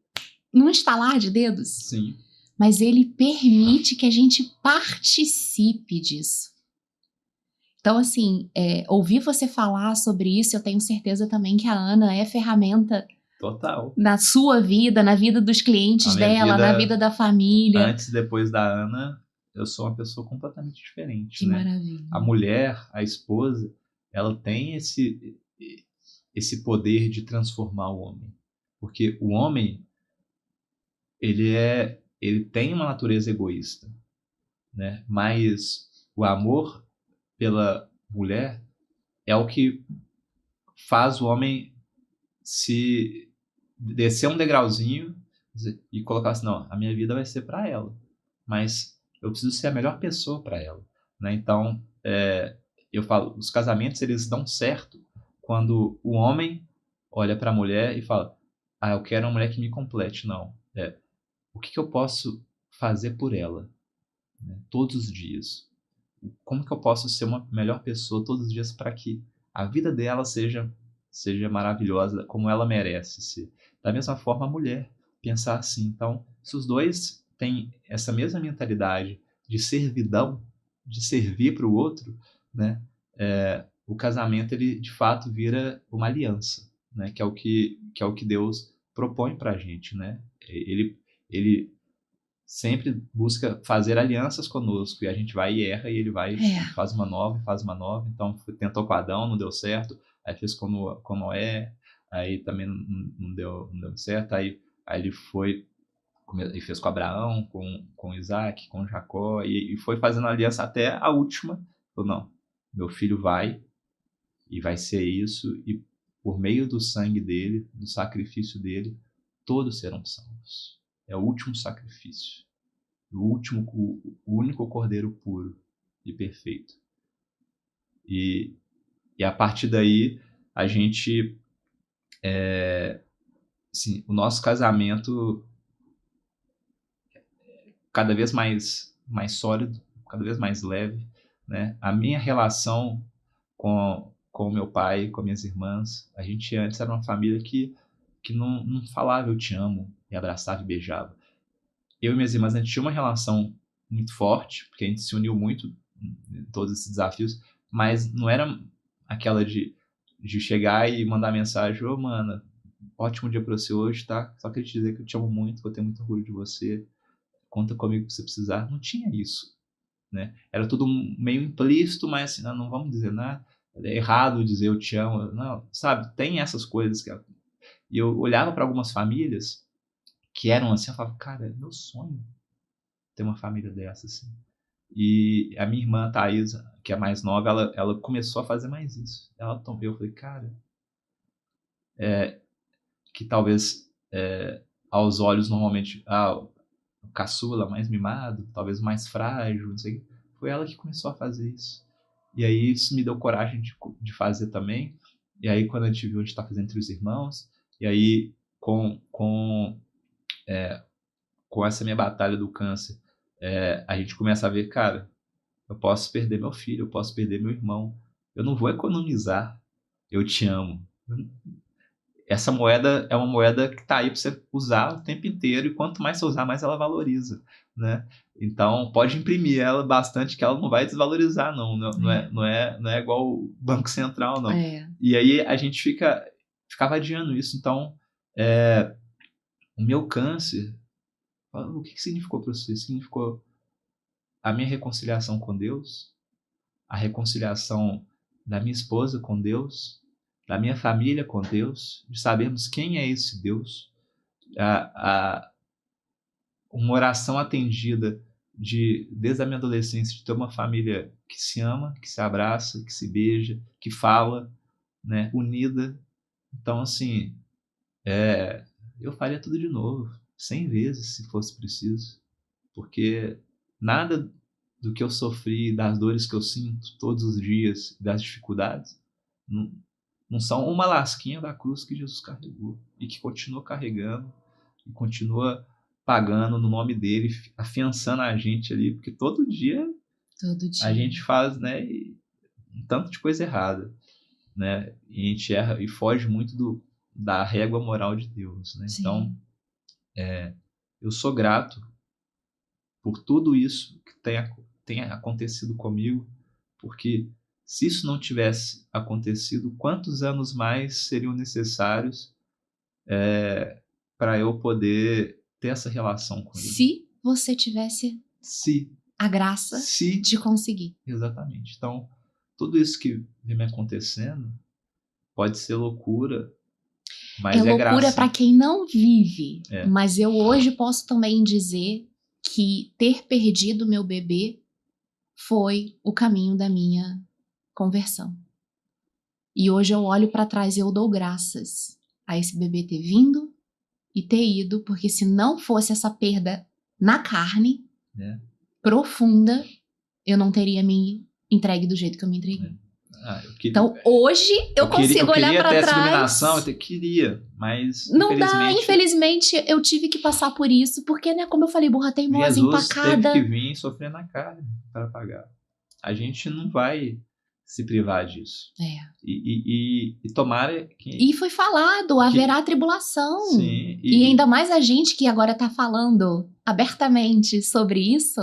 num estalar de dedos. Sim. Mas ele permite que a gente participe disso. Então, assim, ouvir você falar sobre isso, eu tenho certeza também que a Ana é ferramenta total na sua vida, na vida dos clientes dela, na vida da família. Antes e depois da Ana, eu sou uma pessoa completamente diferente, que né? Maravilha. A mulher, a esposa, ela tem esse poder de transformar o homem. Porque o homem, ele tem uma natureza egoísta, né? Mas o amor pela mulher é o que faz o homem se descer um degrauzinho e colocar assim, não, a minha vida vai ser para ela, mas eu preciso ser a melhor pessoa para ela, né? Então, eu falo, os casamentos eles dão certo quando o homem olha para a mulher e fala, eu quero uma mulher que me complete. Não, o que eu posso fazer por ela, né, todos os dias? Como que eu posso ser uma melhor pessoa todos os dias para que a vida dela seja maravilhosa, como ela merece ser? Da mesma forma, a mulher pensar assim. Então, se os dois têm essa mesma mentalidade de servidão, de servir para o outro, né, o casamento ele de fato vira uma aliança, né, que é o que Deus propõe para a gente, né? Ele sempre busca fazer alianças conosco, e a gente vai e erra, e ele vai e faz uma nova, então tentou com Adão, não deu certo, aí fez com Noé, aí também não deu certo, aí ele foi e fez com Abraão, com Isaac, com Jacó, e foi fazendo aliança até a última, falou, não, meu filho vai, e vai ser isso, e por meio do sangue dele, do sacrifício dele, todos serão salvos. É o último sacrifício. O único cordeiro puro e perfeito. E a partir daí, a gente... assim, o nosso casamento cada vez mais sólido, cada vez mais leve, né? A minha relação com o meu pai, com minhas irmãs, a gente antes era uma família que não falava eu te amo, e abraçava e beijava. Eu e minhas irmãs, a gente tinha uma relação muito forte, porque a gente se uniu muito em todos esses desafios, mas não era aquela de chegar e mandar mensagem, ô, mana, ótimo dia pra você hoje, tá? Só queria te dizer que eu te amo muito, que eu tenho muito orgulho de você, conta comigo se você precisar. Não tinha isso. né? Era tudo meio implícito, mas assim, não vamos dizer nada. É errado dizer eu te amo, não, sabe? Tem essas coisas e eu olhava para algumas famílias que eram assim, eu falava, cara, é meu sonho ter uma família dessa, assim. E a minha irmã, Thaisa, que é a mais nova, ela começou a fazer mais isso. Ela tomou, eu falei, cara, que talvez aos olhos normalmente, o caçula mais mimado, talvez mais frágil, não sei o quê. Foi ela que começou a fazer isso. E aí isso me deu coragem de fazer também. E aí quando a gente viu, a gente está fazendo entre os irmãos, e aí com essa minha batalha do câncer, a gente começa a ver, cara, eu posso perder meu filho, eu posso perder meu irmão. Eu não vou economizar. Eu te amo. Essa moeda é uma moeda que está aí para você usar o tempo inteiro e quanto mais você usar, mais ela valoriza, né? Então pode imprimir ela bastante que ela não vai desvalorizar, não. Não é igual o Banco Central, não. E aí a gente ficava adiando isso. Então o meu câncer, o que significou para você? Significou a minha reconciliação com Deus, a reconciliação da minha esposa com Deus, da minha família com Deus, de sabermos quem é esse Deus, uma oração atendida desde a minha adolescência, de ter uma família que se ama, que se abraça, que se beija, que fala, né, unida. Então, assim, eu faria tudo de novo, 100 vezes, se fosse preciso, porque nada do que eu sofri, das dores que eu sinto todos os dias, das dificuldades, não são uma lasquinha da cruz que Jesus carregou e que continua carregando e continua pagando no nome dele, afiançando a gente ali, porque todo dia a gente faz, né, um tanto de coisa errada, né, e a gente erra e foge muito da régua moral de Deus, né? Então, eu sou grato por tudo isso que tenha acontecido comigo, porque se isso não tivesse acontecido, quantos anos mais seriam necessários para eu poder ter essa relação com ele? Se você tivesse a graça de conseguir. Exatamente. Então, tudo isso que vem me acontecendo pode ser loucura, mas é graça. É loucura para quem não vive. Mas eu hoje posso também dizer que ter perdido meu bebê foi o caminho da minha conversão. E hoje eu olho para trás e eu dou graças a esse bebê ter vindo e ter ido, porque se não fosse essa perda na carne profunda, eu não teria me entregue do jeito que eu me entreguei. Então hoje eu consigo olhar para trás. Essa iluminação, eu queria, mas não dá. Infelizmente eu tive que passar por isso, porque, né, como eu falei, burra teimosa, empacada. Jesus teve que vir sofrer na carne para pagar. A gente não vai se privar disso. E tomara que... E foi falado, haverá tribulação. Sim. E ainda mais a gente que agora tá falando abertamente sobre isso,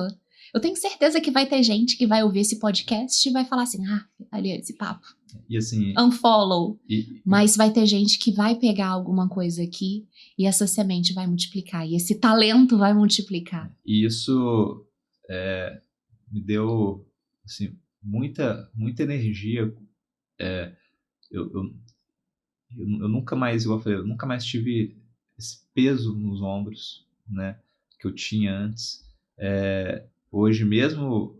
eu tenho certeza que vai ter gente que vai ouvir esse podcast e vai falar assim, ali esse papo. E assim... Unfollow. Mas vai ter gente que vai pegar alguma coisa aqui e essa semente vai multiplicar. E esse talento vai multiplicar. E isso me deu, assim, muita energia. Eu nunca mais, igual eu falei, eu nunca mais tive esse peso nos ombros, né, que eu tinha antes. Hoje, mesmo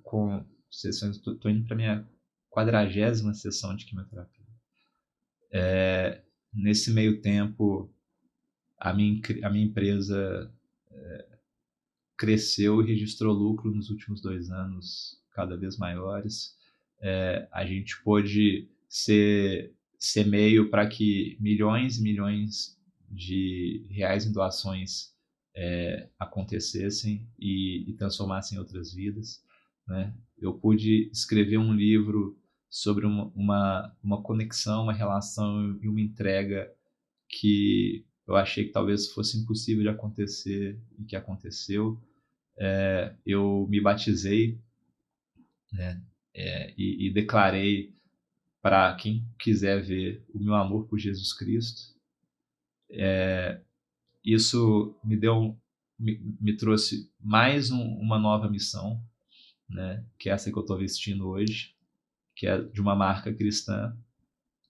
com sessões, estou indo para minha 40ª sessão de quimioterapia. Nesse meio tempo, a minha empresa cresceu e registrou lucro nos últimos 2 anos, cada vez maiores. A gente pôde ser meio para que milhões e milhões de reais em doações acontecessem e transformassem outras vidas, né? Eu pude escrever um livro sobre uma conexão, uma relação e uma entrega que eu achei que talvez fosse impossível de acontecer e que aconteceu. Eu me batizei, né? E declarei para quem quiser ver o meu amor por Jesus Cristo. Isso me trouxe mais uma nova missão, né? Que é essa que eu estou vestindo hoje, que é de uma marca cristã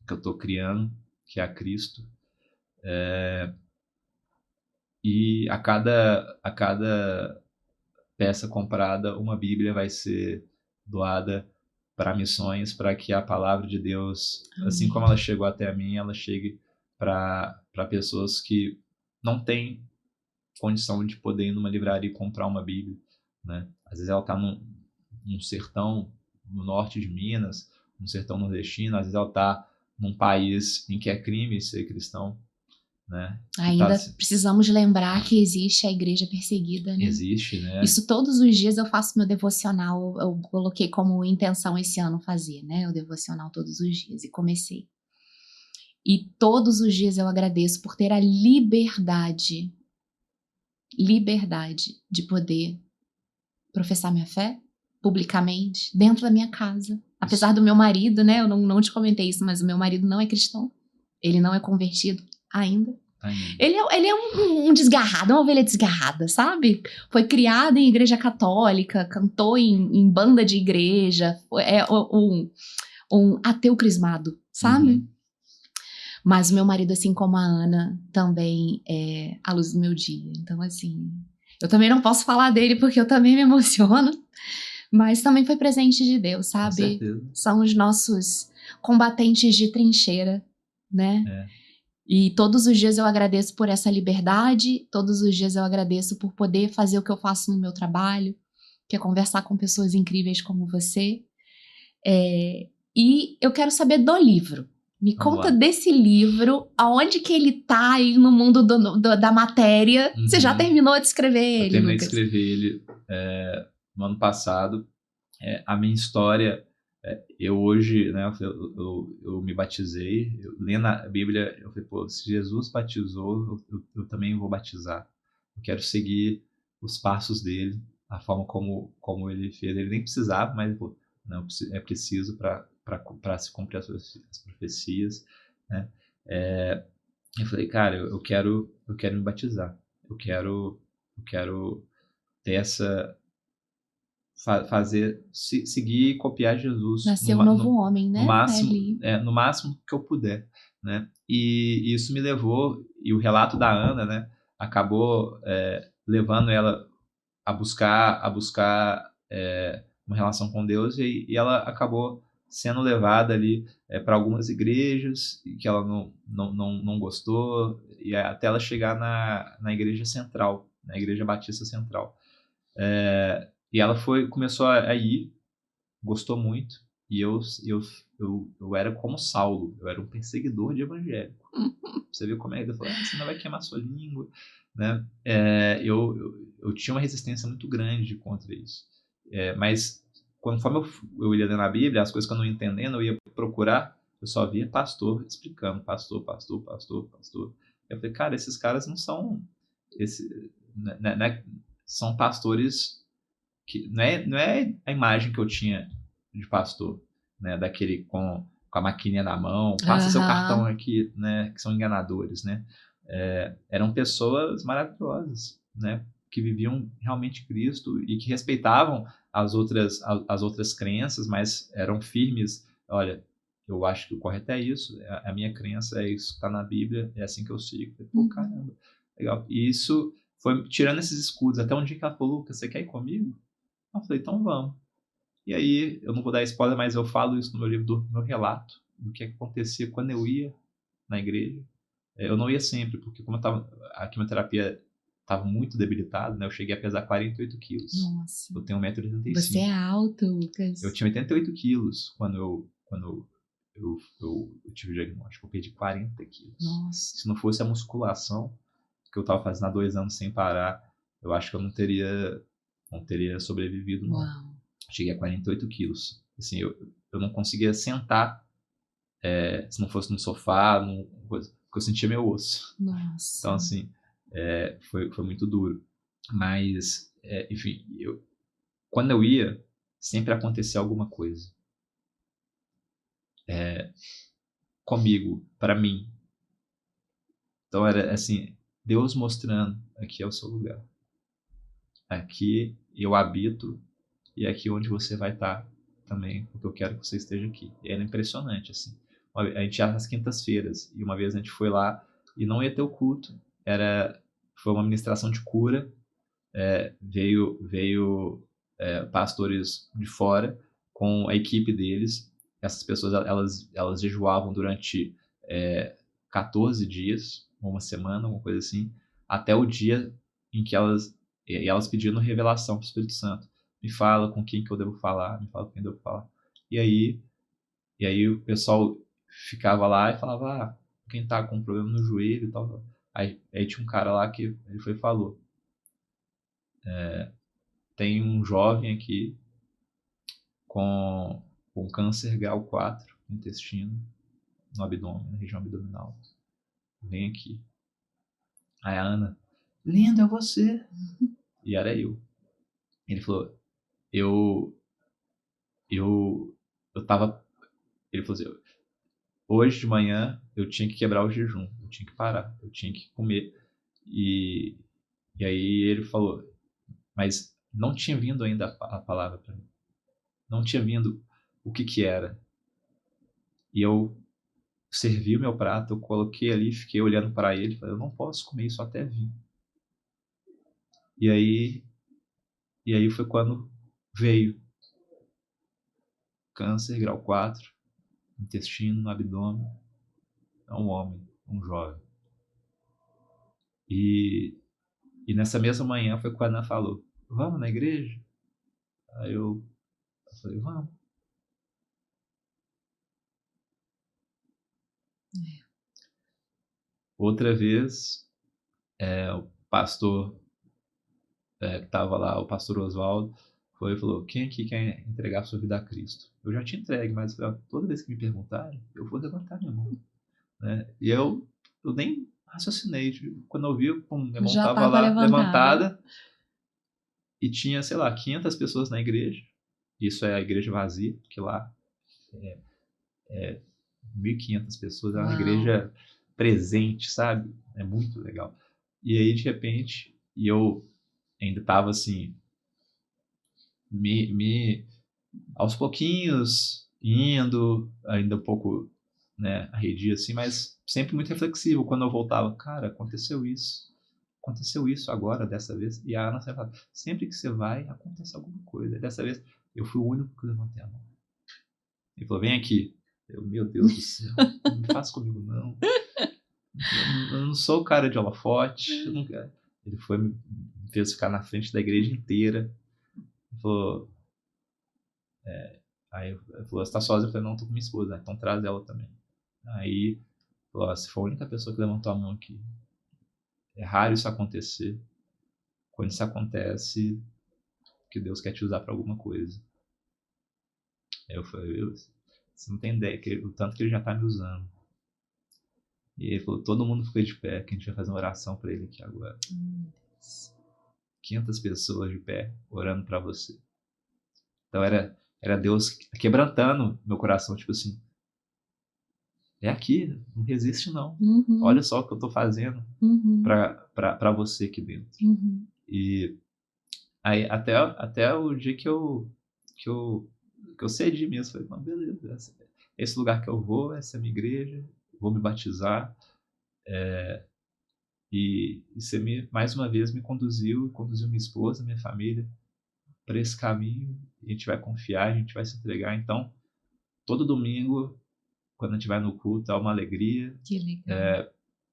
que eu estou criando, que é a Cristo. E a cada peça comprada, uma Bíblia vai ser doada para missões, para que a palavra de Deus, assim como ela chegou até mim, ela chegue para pessoas que não têm condição de poder ir numa livraria e comprar uma Bíblia, né? Às vezes ela está num sertão no norte de Minas, num sertão nordestino, às vezes ela está num país em que é crime ser cristão, né? Ainda precisamos lembrar que existe a igreja perseguida, né? Existe, né? Isso todos os dias eu faço meu devocional, eu coloquei como intenção esse ano fazer, né? O devocional todos os dias, e comecei. E todos os dias eu agradeço por ter a liberdade de poder professar minha fé publicamente, dentro da minha casa. Apesar do meu marido, né? Eu não te comentei isso, mas o meu marido não é cristão. Ele não é convertido ainda. Ele é um desgarrado, uma ovelha desgarrada, sabe? Foi criado em igreja católica, cantou em banda de igreja, é um ateu crismado, sabe? Uhum. Mas o meu marido, assim como a Ana, também é a luz do meu dia. Então, assim, eu também não posso falar dele porque eu também me emociono, mas também foi presente de Deus, sabe? Com certeza. São os nossos combatentes de trincheira, né? E todos os dias eu agradeço por essa liberdade, todos os dias eu agradeço por poder fazer o que eu faço no meu trabalho, que é conversar com pessoas incríveis como você. E eu quero saber do livro. Me conta desse livro, aonde que ele tá aí no mundo da matéria. Você já terminou de escrever ele, Eu terminei Lucas? de escrever ele no ano passado. A minha história, eu hoje, né, eu me batizei, lendo a Bíblia, eu falei, pô, se Jesus batizou, eu também vou batizar. Eu quero seguir os passos dele, a forma como ele fez. Ele nem precisava, mas pô, não, é preciso para se cumprir as profecias, né? Eu falei, cara, eu quero me batizar. Eu quero ter essa seguir e copiar Jesus Nasceu um novo homem, né? no máximo que eu puder, né? E isso me levou, e o relato da Ana, né, acabou levando ela a buscar uma relação com Deus, e ela acabou sendo levada ali para algumas igrejas que ela não gostou, e até ela chegar na igreja central, na igreja batista central. E ela começou a ir, gostou muito, e eu era como Saulo, eu era um perseguidor de evangélico. Você viu como é que eu falei, você não vai queimar sua língua, né? Eu tinha uma resistência muito grande contra isso. Mas conforme eu ia lendo a Bíblia, as coisas que eu não ia entendendo, eu ia procurar, eu só via pastor explicando, pastor. Eu falei, cara, esses caras não são... são pastores que não é a imagem que eu tinha de pastor, né, daquele com a maquininha na mão, passa seu cartão aqui, né, que são enganadores, né? Eram pessoas maravilhosas, né, que viviam realmente Cristo e que respeitavam as outras crenças, mas eram firmes. Olha, eu acho que o correto é isso, a minha crença é isso que está na Bíblia, é assim que eu sigo. Pô, caramba, legal. E isso foi tirando esses escudos, até um dia que ela falou, Lucas, você quer ir comigo? Eu falei, então vamos. E aí, eu não vou dar spoiler, mas eu falo isso no meu livro, do meu relato, do que acontecia quando eu ia na igreja. Eu não ia sempre, porque como a quimioterapia estava muito debilitada, né? Eu cheguei a pesar 48 quilos. Nossa. Eu tenho 1,85 m. Você é alto, Lucas. Eu tinha 88 quilos quando eu tive o diagnóstico. Eu perdi 40 quilos. Nossa. Se não fosse a musculação que eu estava fazendo há 2 anos sem parar, eu acho que eu não teria sobrevivido, não. Uau. Cheguei a 48 quilos. Assim, eu não conseguia sentar se não fosse no sofá, porque eu sentia meu osso. Nossa. Então, assim, foi muito duro. Mas, enfim, quando eu ia, sempre acontecia alguma coisa. Comigo, para mim. Então, era assim, Deus mostrando, aqui é o seu lugar. Aqui eu habito e é aqui onde você vai estar também, porque eu quero que você esteja aqui. E era impressionante, assim. A gente ia às quintas-feiras, e uma vez a gente foi lá e não ia ter o culto, foi uma ministração de cura, veio pastores de fora com a equipe deles. Essas pessoas elas jejuavam durante 14 dias, uma semana, alguma coisa assim, até o dia em que elas pediram revelação para o Espírito Santo. Me fala com quem que eu devo falar, me fala com quem eu devo falar. E aí o pessoal ficava lá e falava, quem tá com problema no joelho e tal. Aí tinha um cara lá que ele foi e falou, tem um jovem aqui com câncer grau 4 no intestino, no abdômen, na região abdominal. Vem aqui. Aí a Ana, lindo, é você. E era eu. Ele falou, eu tava... Ele falou assim, hoje de manhã eu tinha que quebrar o jejum, eu tinha que parar, eu tinha que comer. E aí ele falou, mas não tinha vindo ainda a palavra para mim. Não tinha vindo o que era. E eu servi o meu prato, eu coloquei ali, fiquei olhando para ele, falei, eu não posso comer isso até vir. E aí foi quando veio câncer grau 4, intestino, no abdômen, é um homem, um jovem. E nessa mesma manhã foi quando Ana falou, vamos na igreja? Aí eu falei, vamos. Outra vez, o pastor que estava lá, o pastor Oswaldo, foi e falou, quem aqui quer entregar sua vida a Cristo? Eu já tinha entregue, mas toda vez que me perguntarem, eu vou levantar minha mão. Né? E eu nem raciocinei. Quando eu vi, minha mão estava lá levantada e tinha, sei lá, 500 pessoas na igreja. Isso é a igreja vazia, porque lá é 1.500 pessoas, é uma igreja presente, sabe? É muito legal. E aí, de repente, eu ainda estava assim, aos pouquinhos, indo, ainda um pouco, né, arredio assim, mas sempre muito reflexivo. Quando eu voltava, cara, aconteceu isso agora, dessa vez. E a Ana sempre fala, sempre que você vai, acontece alguma coisa. Dessa vez, eu fui o único que levantei a mão. Ele falou, vem aqui. Meu Deus do céu, não me faz comigo não. Eu não sou o cara de holofote. Ele foi, me fez ficar na frente da igreja inteira. Ele falou, aí ele falou, você tá sozinho? Eu falei, não, tô com minha esposa. Então traz ela também. Aí, falou, você foi a única pessoa que levantou a mão aqui. É raro isso acontecer. Quando isso acontece, que Deus quer te usar para alguma coisa. Aí eu falei, você não tem ideia o tanto que ele já tá me usando. E ele falou, todo mundo ficou de pé, que a gente vai fazer uma oração para ele aqui agora. 500 pessoas de pé, orando para você. Então era Deus quebrantando meu coração, tipo assim, é aqui, não resiste não. Olha só o que eu tô fazendo para você aqui dentro. E aí até o dia que eu cedi mesmo, falei, não, beleza, esse lugar que eu vou, essa é a minha igreja, vou me batizar. E você mais uma vez me conduziu minha esposa, minha família para esse caminho. A gente vai confiar, a gente vai se entregar. Então, todo domingo, quando a gente vai no culto, é uma alegria. Que legal.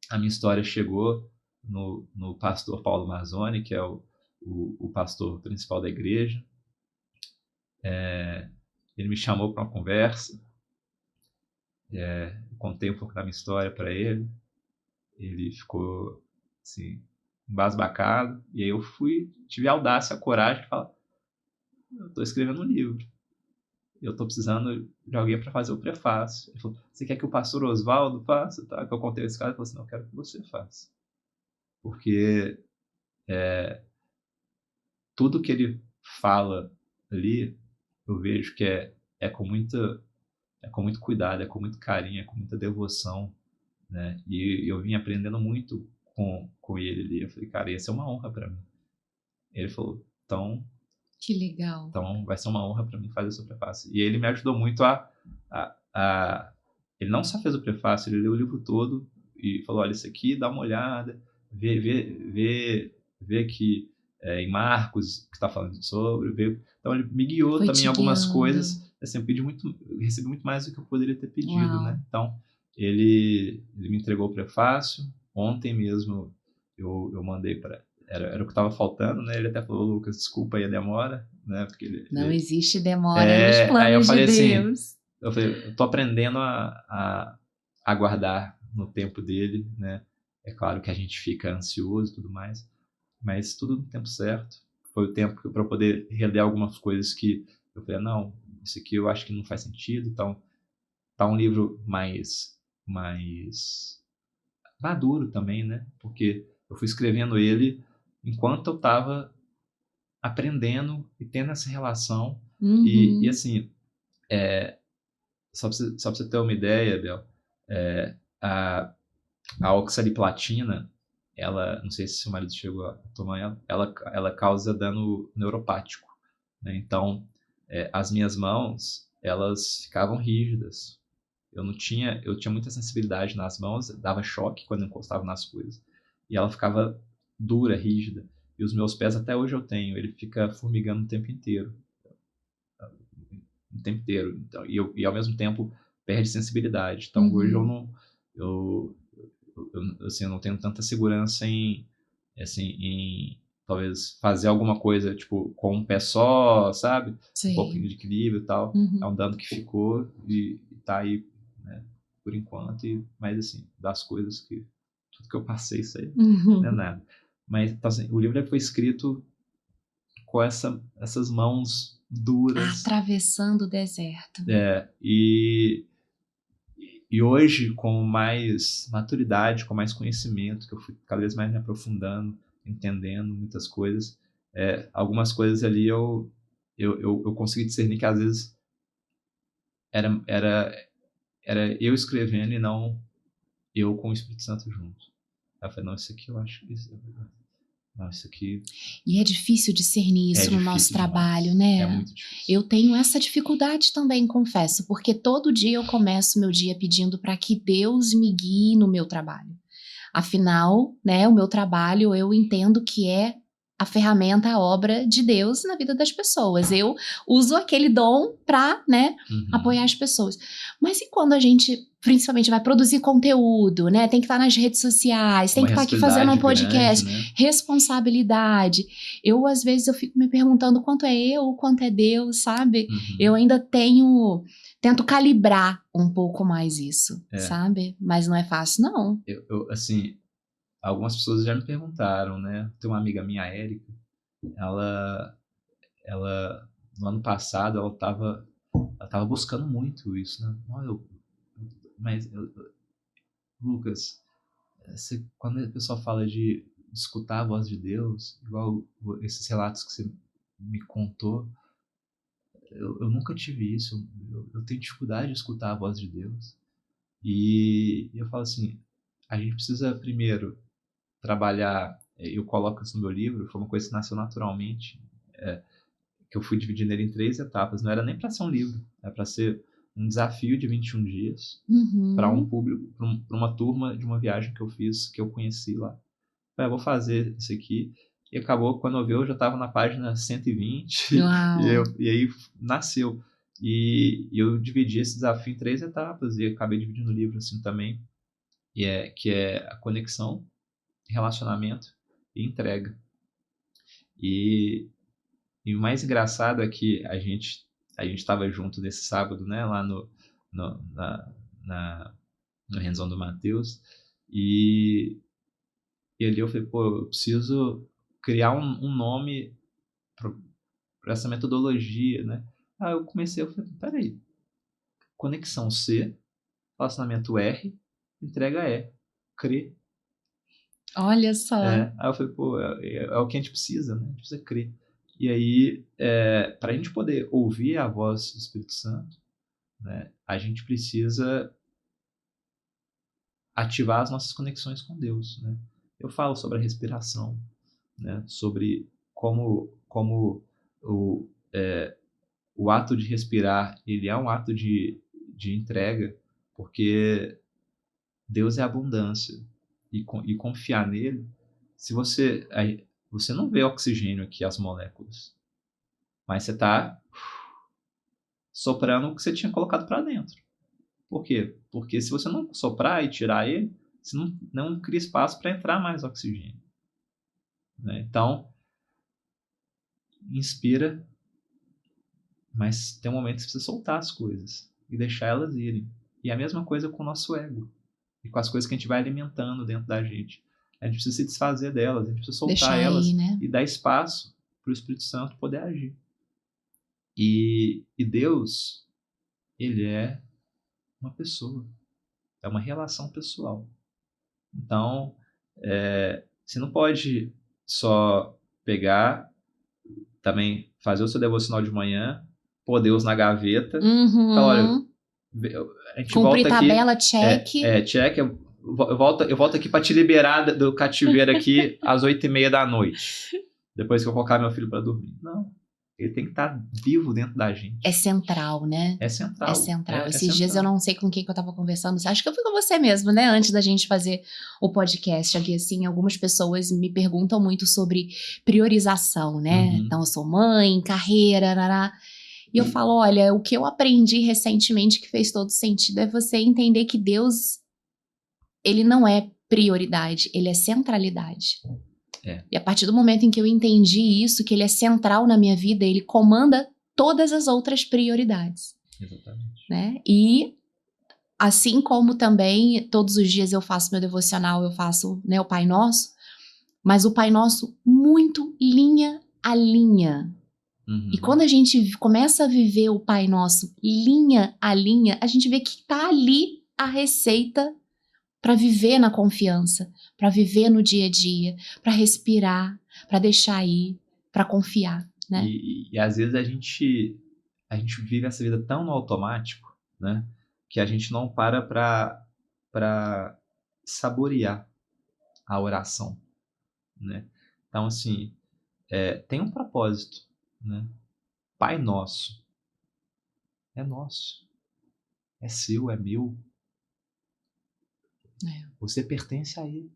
A minha história chegou no pastor Paulo Mazzoni, que é o pastor principal da igreja. Ele me chamou para uma conversa. Contei um pouco da minha história para ele. Ele ficou assim, embasbacado. E aí eu tive a audácia, a coragem de falar, eu estou escrevendo um livro. Eu estou precisando de alguém para fazer o prefácio. Ele falou, você quer que o pastor Oswaldo faça? Tá? Que eu contei esse caso. Ele falou assim, não, eu quero que você faça. Porque tudo que ele fala ali, eu vejo que é com muito cuidado, é com muito carinho, é com muita devoção. Né? E eu vim aprendendo muito com ele ali. Eu falei, cara, ia ser uma honra para mim. Ele falou, então Que legal. Então, vai ser uma honra para mim fazer o seu prefácio. E ele me ajudou muito ele não só fez o prefácio, ele leu o livro todo e falou, olha, isso aqui, dá uma olhada, vê que em Marcos, que está falando sobre, então ele me guiou Foi também em te algumas guiando. coisas, assim, eu recebi muito mais do que eu poderia ter pedido, Uau. né? Então, ele me entregou o prefácio, ontem mesmo eu mandei para... Era o que estava faltando, né? Ele até falou, Lucas, desculpa aí a demora, né? Porque Não existe demora nos aí eu planos de falei assim, Deus. eu tô aprendendo a aguardar no tempo dele, né? É claro que a gente fica ansioso e tudo mais, mas tudo no tempo certo. Foi o tempo para poder reler algumas coisas que eu falei, não, isso aqui eu acho que não faz sentido, então tá um livro mais maduro também, né? Porque eu fui escrevendo ele enquanto eu estava aprendendo e tendo essa relação e Uhum. assim, só pra você ter uma ideia, Bel, é, a, a oxaliplatina, ela, não sei se seu marido chegou a tomar ela causa dano neuropático, né? Então, as minhas mãos, elas ficavam rígidas. Eu tinha muita sensibilidade nas mãos, dava choque quando eu encostava nas coisas. E ela ficava dura, rígida. E os meus pés até hoje eu tenho, ele fica formigando o tempo inteiro. O tempo inteiro. Então, e ao mesmo tempo perde sensibilidade. Então hoje eu Uhum. não assim, eu não tenho tanta segurança em assim em talvez fazer alguma coisa tipo com um pé só, sabe? Um Sei. pouquinho de equilíbrio e tal. É Uhum. um dano que ficou e tá aí, né, por enquanto. Mas assim, das coisas que tudo que eu passei isso aí não é Uhum. nada. Mas então, assim, o livro foi escrito com essas mãos duras. Atravessando o deserto. E hoje, com mais maturidade, com mais conhecimento, que eu fui cada vez mais me aprofundando, entendendo muitas coisas, algumas coisas ali eu consegui discernir que às vezes era, era, era eu escrevendo e não eu com o Espírito Santo junto. Aí eu falei, não, isso aqui eu acho que isso é verdade. Não, isso aqui E é difícil discernir é isso no nosso difícil trabalho, demais. É né? muito difícil. Eu tenho essa dificuldade também, confesso, porque todo dia eu começo meu dia pedindo para que Deus me guie no meu trabalho. Afinal, né, o meu trabalho eu entendo que é a ferramenta, a obra de Deus na vida das pessoas. Eu uso aquele dom para, né, apoiar as pessoas. Mas e quando a gente, principalmente, vai produzir conteúdo, né? Tem que estar nas redes sociais, tem Uma que estar aqui fazendo um responsabilidade grande, podcast, né? responsabilidade. Às vezes, eu fico me perguntando quanto é eu, quanto é Deus, sabe? Eu ainda tento calibrar um pouco mais isso, sabe? Mas não é fácil, não. Assim, algumas pessoas já me perguntaram, né? Tem uma amiga minha, a Érica, ela, ela no ano passado, ela tava buscando muito isso, né? Não, mas, Lucas, quando a pessoa fala de escutar a voz de Deus, igual esses relatos que você me contou, eu nunca tive isso. Eu tenho dificuldade de escutar a voz de Deus. E eu falo assim, a gente precisa primeiro trabalhar, eu coloco isso no meu livro, foi uma coisa que nasceu naturalmente, que eu fui dividindo ele em 3 etapas. Não era nem para ser um livro, era para ser um desafio de 21 dias para um Uhum. público, para uma turma de uma viagem que eu fiz, que eu conheci lá. Eu vou fazer isso aqui. E acabou, quando eu vi, eu já estava na página 120 Uau. e aí nasceu. E eu dividi esse desafio em 3 etapas e acabei dividindo o livro assim também, que é a conexão, relacionamento e entrega. E, e o mais engraçado é que a gente estava junto nesse sábado, né, lá no, na, na, no Renzão do Matheus, e, e ali eu falei, pô, eu preciso criar um nome para essa metodologia, né? Aí eu comecei, eu falei, peraí, conexão C, relacionamento R, entrega E, crer. Olha só. Aí eu falei, pô, é o que a gente precisa, né? A gente precisa crer. E aí, para a gente poder ouvir a voz do Espírito Santo, né, a gente precisa ativar as nossas conexões com Deus, né? Eu falo sobre a respiração, né? Sobre como O, o ato de respirar, ele é um ato de entrega, porque Deus é abundância. E confiar nele, se você não vê oxigênio aqui, as moléculas, mas você está soprando o que você tinha colocado para dentro. Por quê? Porque se você não soprar e tirar ele, você não cria espaço para entrar mais oxigênio. Né? Então, inspira, mas tem um momento que você precisa soltar as coisas e deixar elas irem. E a mesma coisa com o nosso ego e com as coisas que a gente vai alimentando dentro da gente. A gente precisa se desfazer delas, a gente precisa soltar Deixar elas aí, né? e dar espaço para o Espírito Santo poder agir. E Deus, ele é uma pessoa, é uma relação pessoal. Então, você não pode só pegar, também fazer o seu devocional de manhã, pôr Deus na gaveta, falar, olha, a gente Cumprir volta aqui, tabela, check. check, eu volto aqui para te liberar do cativeiro aqui às 8h30 da noite, depois que eu colocar meu filho para dormir. Não, ele tem que estar vivo dentro da gente. É central, né? É central. É central. Esses central. dias eu não sei com quem que eu tava conversando, acho que eu fui com você mesmo, né? Antes da gente fazer o podcast aqui, assim, algumas pessoas me perguntam muito sobre priorização, né? Uhum. Então, eu sou mãe, carreira, nará. E eu falo, olha, o que eu aprendi recentemente que fez todo sentido é você entender que Deus, ele não é prioridade, ele é centralidade. E a partir do momento em que eu entendi isso, que ele é central na minha vida, ele comanda todas as outras prioridades. Exatamente. Né? E assim como também todos os dias eu faço meu devocional, eu faço, né, o Pai Nosso, mas o Pai Nosso muito linha a linha. Uhum. E quando a gente começa a viver o Pai Nosso linha a linha, a gente vê que tá ali a receita para viver na confiança, para viver no dia a dia, para respirar, para deixar ir, para confiar, né? E às vezes a gente vive essa vida tão no automático, né, que a gente não para saborear a oração, né? Então, assim, tem um propósito, né? Pai Nosso é nosso, é seu, é meu. Você pertence a Ele,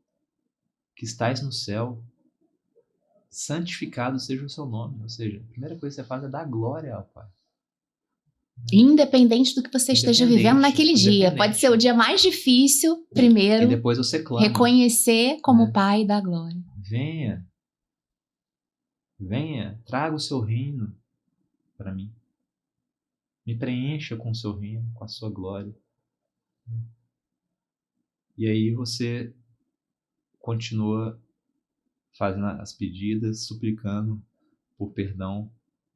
que estás no céu. Santificado seja o seu nome. Ou seja, a primeira coisa que você faz é dar glória ao Pai. Independente do que você esteja vivendo naquele dia. Pode ser o dia mais difícil, primeiro. E depois você clama. Reconhecer como Pai da glória. Venha, traga o seu reino para mim. Me preencha com o seu reino, com a sua glória. E aí você continua fazendo as pedidas, suplicando por perdão,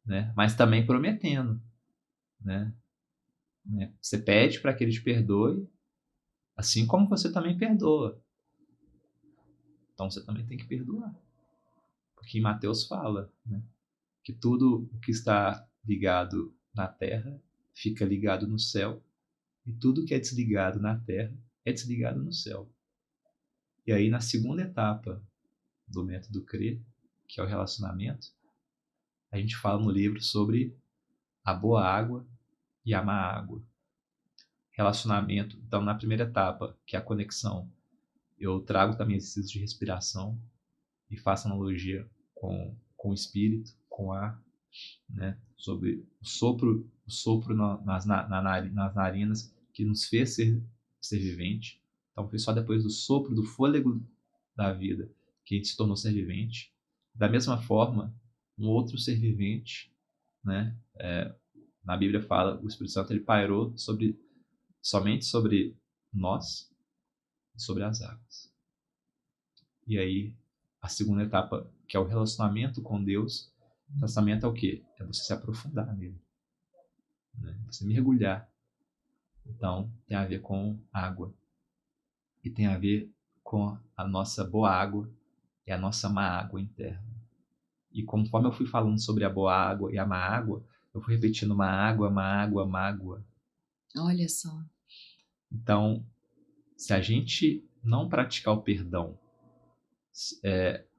né? Mas também prometendo, né? Você pede para que ele te perdoe, assim como você também perdoa. Então você também tem que perdoar. Porque em Mateus fala, né, que tudo o que está ligado na terra fica ligado no céu, e tudo que é desligado na terra é desligado no céu. E aí, na segunda etapa do método CRE, que é o relacionamento, a gente fala no livro sobre a boa água e a má água. Relacionamento, então, na primeira etapa, que é a conexão, eu trago também exercícios de respiração e faço analogia com o espírito, com o ar, né? Sobre o sopro nas narinas que nos fez ser vivente. Então foi só depois do sopro, do fôlego da vida, que a gente se tornou ser vivente. Da mesma forma, um outro ser vivente, né? Na Bíblia fala, o Espírito Santo ele pairou somente sobre nós e sobre as águas. E aí, a segunda etapa, que é o relacionamento com Deus. O relacionamento é o quê? É você se aprofundar nele, né? Você mergulhar. Então, tem a ver com água. E tem a ver com a nossa boa água e a nossa má água interna. E conforme eu fui falando sobre a boa água e a má água, eu fui repetindo má água, má água, má água. Olha só. Então, se a gente não praticar o perdão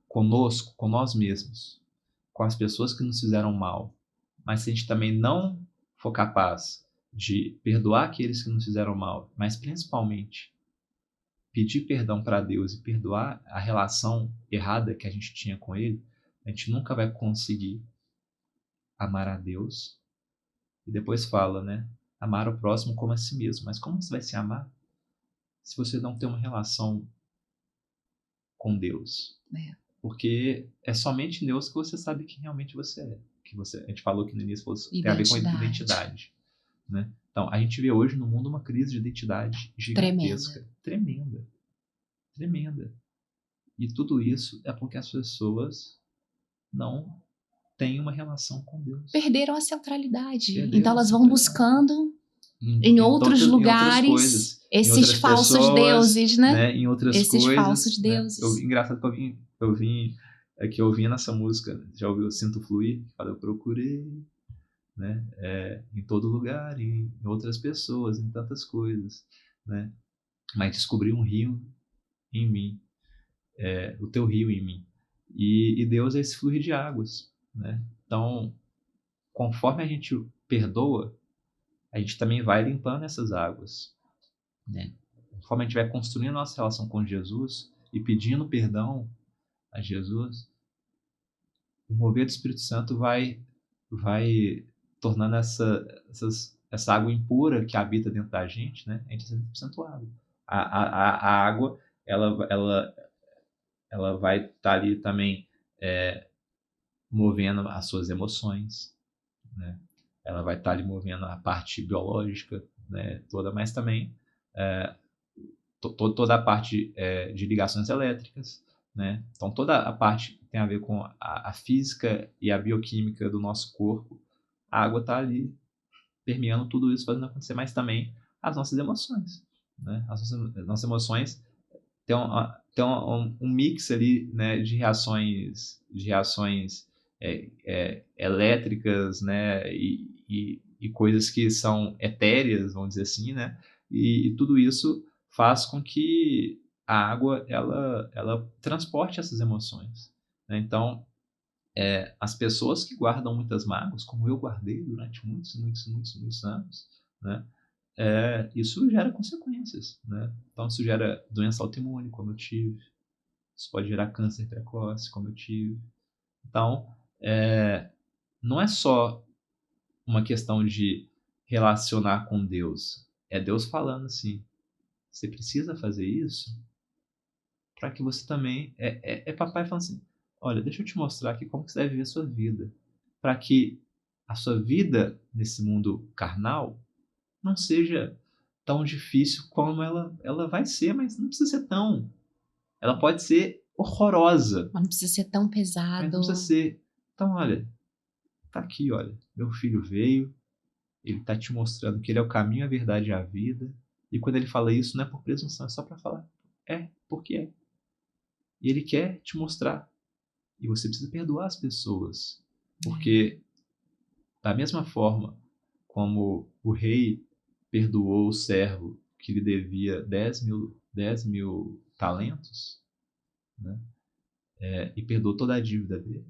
conosco, com nós mesmos, com as pessoas que nos fizeram mal, mas se a gente também não for capaz de perdoar aqueles que nos fizeram mal, mas principalmente pedir perdão para Deus e perdoar a relação errada que a gente tinha com Ele, a gente nunca vai conseguir amar a Deus. E depois fala, né? Amar o próximo como a si mesmo. Mas como você vai se amar se você não tem uma relação com Deus? Porque é somente em Deus que você sabe quem realmente você é. A gente falou que no início tem a ver com identidade. Né? Então, a gente vê hoje no mundo uma crise de identidade gigantesca. Tremenda. E tudo isso é porque as pessoas não têm uma relação com Deus. Perderam a centralidade. Então elas vão buscando em outros lugares esses falsos deuses, né? Em outras esses coisas. falsos deuses. Engraçado que eu vim nessa música, já ouviu Sinto Fluir? Fala, eu procurei, né? Em todo lugar, em outras pessoas, em tantas coisas, né? Mas descobri um rio em mim, o teu rio em mim. E Deus é esse fluir de águas, né? Então, conforme a gente perdoa, a gente também vai limpando essas águas, né? Conforme a gente vai construindo nossa relação com Jesus e pedindo perdão a Jesus, o mover do Espírito Santo vai tornando essa água impura que habita dentro da gente, né? A gente é 100% água. A água, ela vai estar ali também movendo as suas emoções, né? Ela vai estar ali movendo a parte biológica, né, toda, mas também toda a parte de ligações elétricas, né? Então toda a parte que tem a ver com a física e a bioquímica do nosso corpo, a água está ali permeando tudo isso, fazendo acontecer, mas também as nossas emoções, né? As nossas emoções tem um mix ali, né, de reações elétricas, né, e coisas que são etéreas, vamos dizer assim, né, e tudo isso faz com que a água ela transporte essas emoções, né? Então, as pessoas que guardam muitas mágoas, como eu guardei durante muitos anos, né, isso gera consequências, né? Então, isso gera doença autoimune, como eu tive. Isso pode gerar câncer precoce, como eu tive. Então, não é só uma questão de relacionar com Deus. É Deus falando assim, você precisa fazer isso para que você também... É papai falando assim, olha, deixa eu te mostrar aqui como que você deve viver a sua vida. Para que a sua vida nesse mundo carnal não seja tão difícil como ela vai ser, mas não precisa ser tão. Ela pode ser horrorosa. Mas não precisa ser tão pesado. Mas não precisa ser. Então, olha, tá aqui, olha. Meu filho veio, ele tá te mostrando que ele é o caminho, a verdade e a vida. E quando ele fala isso, não é por presunção, é só para falar. Porque é. E ele quer te mostrar. E você precisa perdoar as pessoas. Porque, da mesma forma como o rei perdoou o servo que lhe devia 10 mil talentos, né? E perdoou toda a dívida dele.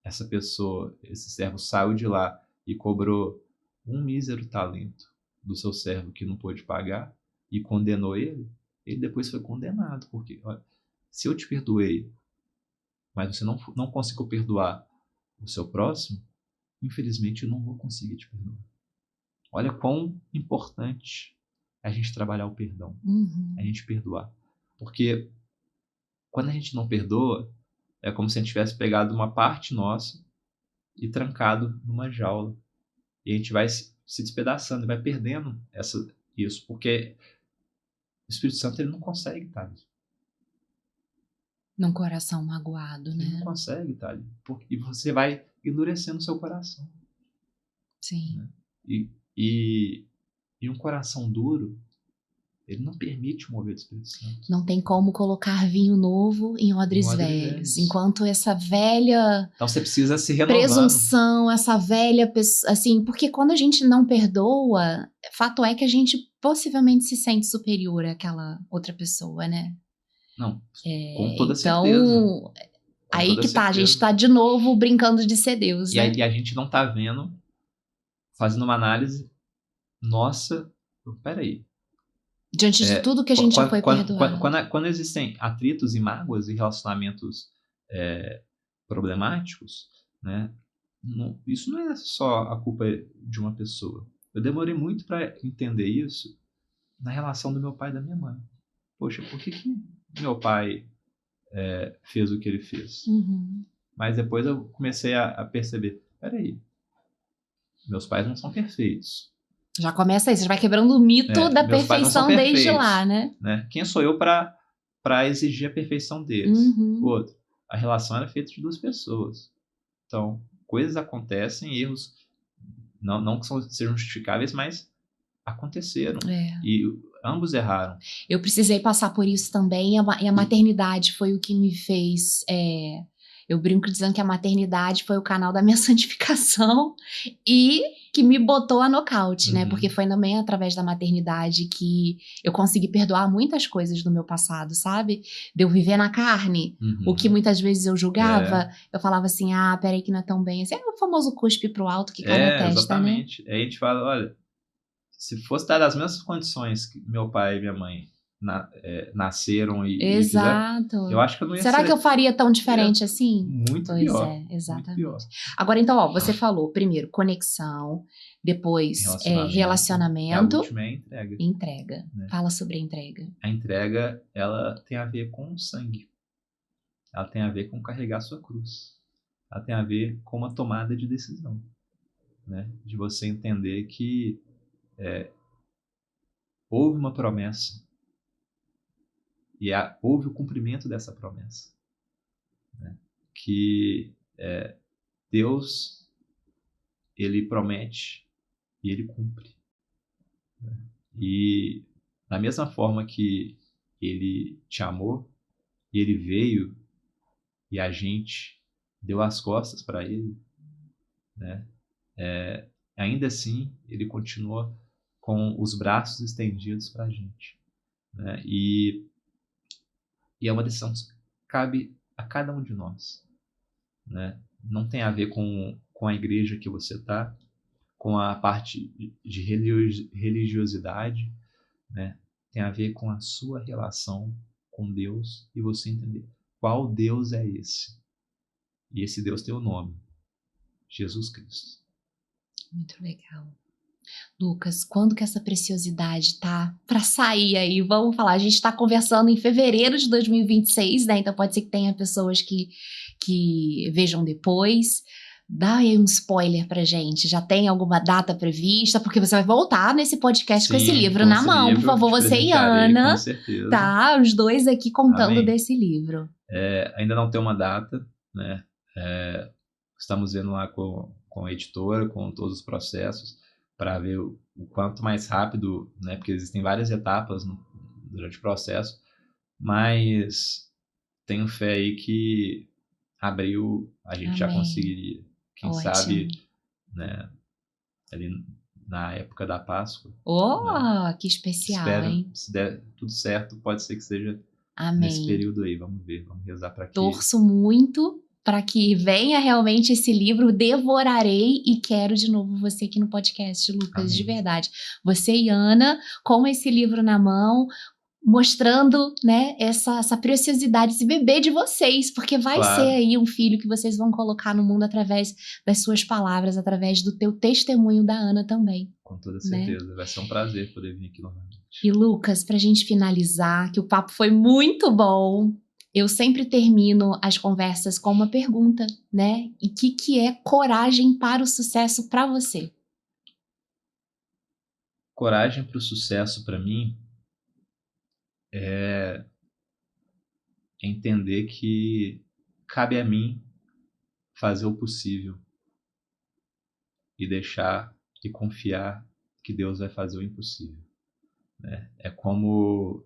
Essa pessoa, esse servo saiu de lá e cobrou um mísero talento do seu servo que não pôde pagar e condenou ele. Ele depois foi condenado, porque olha, se eu te perdoei, mas você não conseguiu perdoar o seu próximo, infelizmente eu não vou conseguir te perdoar. Olha quão importante é a gente trabalhar o perdão, a gente perdoar. Porque quando a gente não perdoa, é como se a gente tivesse pegado uma parte nossa e trancado numa jaula. E a gente vai se despedaçando, vai perdendo isso, porque o Espírito Santo ele não consegue estar ali. Num coração magoado, né? Ele não consegue estar ali. E você vai endurecendo o seu coração. Sim. Né? E um coração duro, ele não permite o mover do Espírito Santo. Não tem como colocar vinho novo em odres velhos. Enquanto essa velha... Então você precisa se renovando. Presunção, essa velha... Assim, porque quando a gente não perdoa, fato é que a gente possivelmente se sente superior àquela outra pessoa, né? Não, com toda certeza. Então, Com Aí toda que tá, a gente certeza. tá de novo brincando de ser Deus, E né? a gente não tá vendo, fazendo uma análise, nossa, peraí. Diante de tudo que a gente já foi perdoado. Quando existem atritos e mágoas e relacionamentos problemáticos, né, isso não é só a culpa de uma pessoa. Eu demorei muito para entender isso na relação do meu pai e da minha mãe. Poxa, por que meu pai fez o que ele fez? Uhum. Mas depois eu comecei a perceber, peraí, meus pais não são perfeitos. Já começa aí, você já vai quebrando o mito da Meus pais não são perfeição desde perfeitos, lá, né? Quem sou eu para exigir a perfeição deles? Uhum. Outro, a relação era feita de duas pessoas. Então, coisas acontecem, erros não que sejam justificáveis, mas aconteceram. E ambos erraram. Eu precisei passar por isso também, e a maternidade foi o que me fez... eu brinco dizendo que a maternidade foi o canal da minha santificação e que me botou a nocaute, né? Porque foi também através da maternidade que eu consegui perdoar muitas coisas do meu passado, sabe? De eu viver na carne, o que muitas vezes eu julgava, eu falava assim, peraí que não é tão bem. Assim, é o famoso cuspe pro alto que cai na testa, exatamente. né? Aí a gente fala, olha, se fosse dar as mesmas condições que meu pai e minha mãe nasceram e Exato. fizeram, eu acho que eu não ia Será que eu faria tão diferente assim? Muito Pois pior. é, exatamente. Muito pior. Agora, então, você falou primeiro conexão, depois relacionamento. A última é a entrega. Entrega. Né? Fala sobre a entrega. A entrega, ela tem a ver com o sangue. Ela tem a ver com carregar sua cruz. Ela tem a ver com uma tomada de decisão. Né? De você entender que houve uma promessa e houve o cumprimento dessa promessa. Né? Que Deus, ele promete e ele cumpre. Né? E da mesma forma que ele te amou e ele veio e a gente deu as costas para ele, né? Ainda assim ele continua com os braços estendidos para a gente, né? E é uma decisão que cabe a cada um de nós, né? Não tem a ver com a igreja que você está, com a parte de religiosidade, né? Tem a ver com a sua relação com Deus e você entender qual Deus é esse. E esse Deus tem o nome, Jesus Cristo. Muito legal. Lucas, quando que essa preciosidade tá para sair aí? Vamos falar, a gente tá conversando em fevereiro de 2026, né? Então pode ser que tenha pessoas que vejam depois. Dá aí um spoiler pra gente. Já tem alguma data prevista? Porque você vai voltar nesse podcast com esse livro na mão. Por favor, você e Ana. Com certeza. Tá, os dois aqui contando Amém. desse livro. Ainda não tem uma data, né? Estamos vendo lá com a editora, com todos os processos, para ver o quanto mais rápido, né? Porque existem várias etapas durante o processo, mas tenho fé aí que abril a gente já conseguiria. Quem sabe, né, ali na época da Páscoa. Né? Que especial, espero, hein? Se der tudo certo, pode ser que seja nesse período aí. Vamos ver, vamos rezar para que... Torço muito para que venha realmente esse livro, devorarei e quero de novo você aqui no podcast, Lucas, Amém. De verdade. Você e Ana, com esse livro na mão, mostrando, né, essa preciosidade, esse bebê de vocês, porque vai ser aí um filho que vocês vão colocar no mundo através das suas palavras, através do teu testemunho da Ana também. Com toda certeza, né? Vai ser um prazer poder vir aqui novamente. E Lucas, pra gente finalizar, que o papo foi muito bom, eu sempre termino as conversas com uma pergunta, né? E o que é coragem para o sucesso para você? Coragem para o sucesso para mim é entender que cabe a mim fazer o possível e deixar e confiar que Deus vai fazer o impossível. Né? É como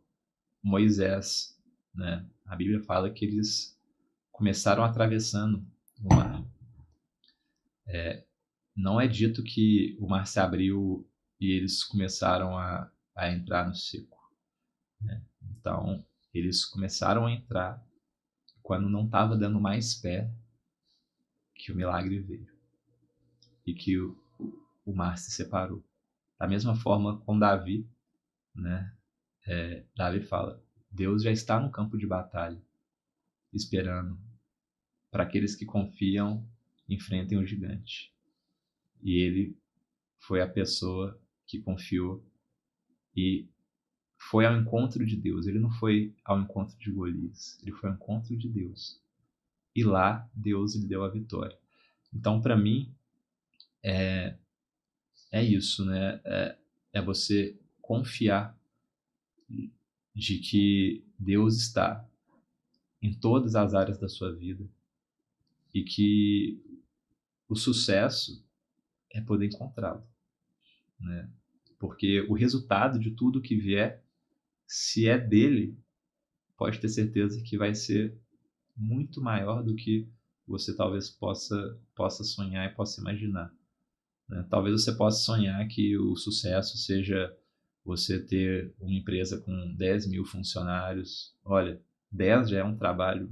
Moisés, né? A Bíblia fala que eles começaram atravessando o mar. Não é dito que o mar se abriu e eles começaram a entrar no seco. Né? Então, eles começaram a entrar. quando não estava dando mais pé, que o milagre veio e que o mar se separou. Da mesma forma com Davi, né? Davi fala, Deus já está no campo de batalha, esperando para aqueles que confiam, enfrentem o gigante. E ele foi a pessoa que confiou e foi ao encontro de Deus. Ele não foi ao encontro de Golias, ele foi ao encontro de Deus. E lá Deus lhe deu a vitória. Então, para mim, é isso, né? É você confiar de que Deus está em todas as áreas da sua vida e que o sucesso é poder encontrá-lo, né? Porque o resultado de tudo que vier, se é dele, pode ter certeza que vai ser muito maior do que você talvez possa sonhar e possa imaginar, né? Talvez você possa sonhar que o sucesso seja você ter uma empresa com 10 mil funcionários. Olha, 10 já é um trabalho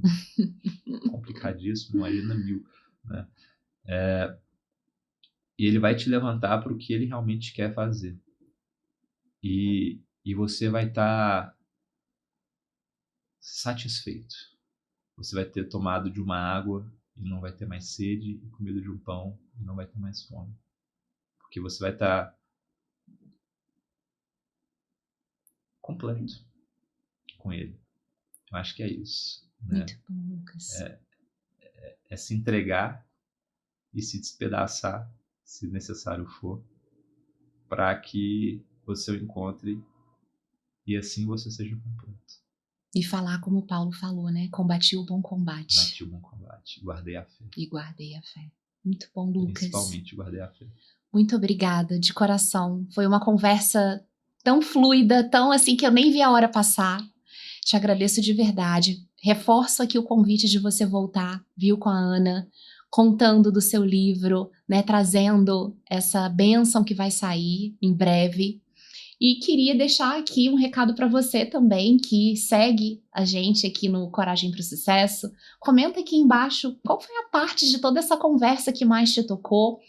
complicadíssimo, imagina 1000, né? E ele vai te levantar para o que ele realmente quer fazer. E você vai estar satisfeito. Você vai ter tomado de uma água e não vai ter mais sede, e comido de um pão e não vai ter mais fome. Porque você vai estar completo com ele. Eu acho que é isso, né? Muito bom, Lucas. É se entregar e se despedaçar, se necessário for, para que você o encontre e assim você seja completo. E falar como Paulo falou, né? Combati o bom combate. Bati o bom combate, guardei a fé. E guardei a fé. Muito bom, Lucas. Principalmente guardei a fé. Muito obrigada, de coração. Foi uma conversa tão fluida, tão assim, que eu nem vi a hora passar. Te agradeço de verdade. Reforço aqui o convite de você voltar, viu, com a Ana, contando do seu livro, né, trazendo essa bênção que vai sair em breve. E queria deixar aqui um recado para você também, que segue a gente aqui no Coragem para o Sucesso. Comenta aqui embaixo qual foi a parte de toda essa conversa que mais te tocou.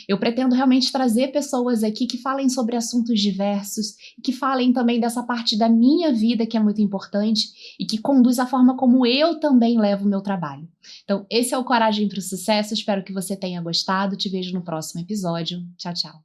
Eu pretendo realmente trazer pessoas aqui que falem sobre assuntos diversos, que falem também dessa parte da minha vida que é muito importante e que conduz a forma como eu também levo o meu trabalho. Então, esse é o Coragem para o Sucesso. Espero que você tenha gostado. Te vejo no próximo episódio. Tchau, tchau.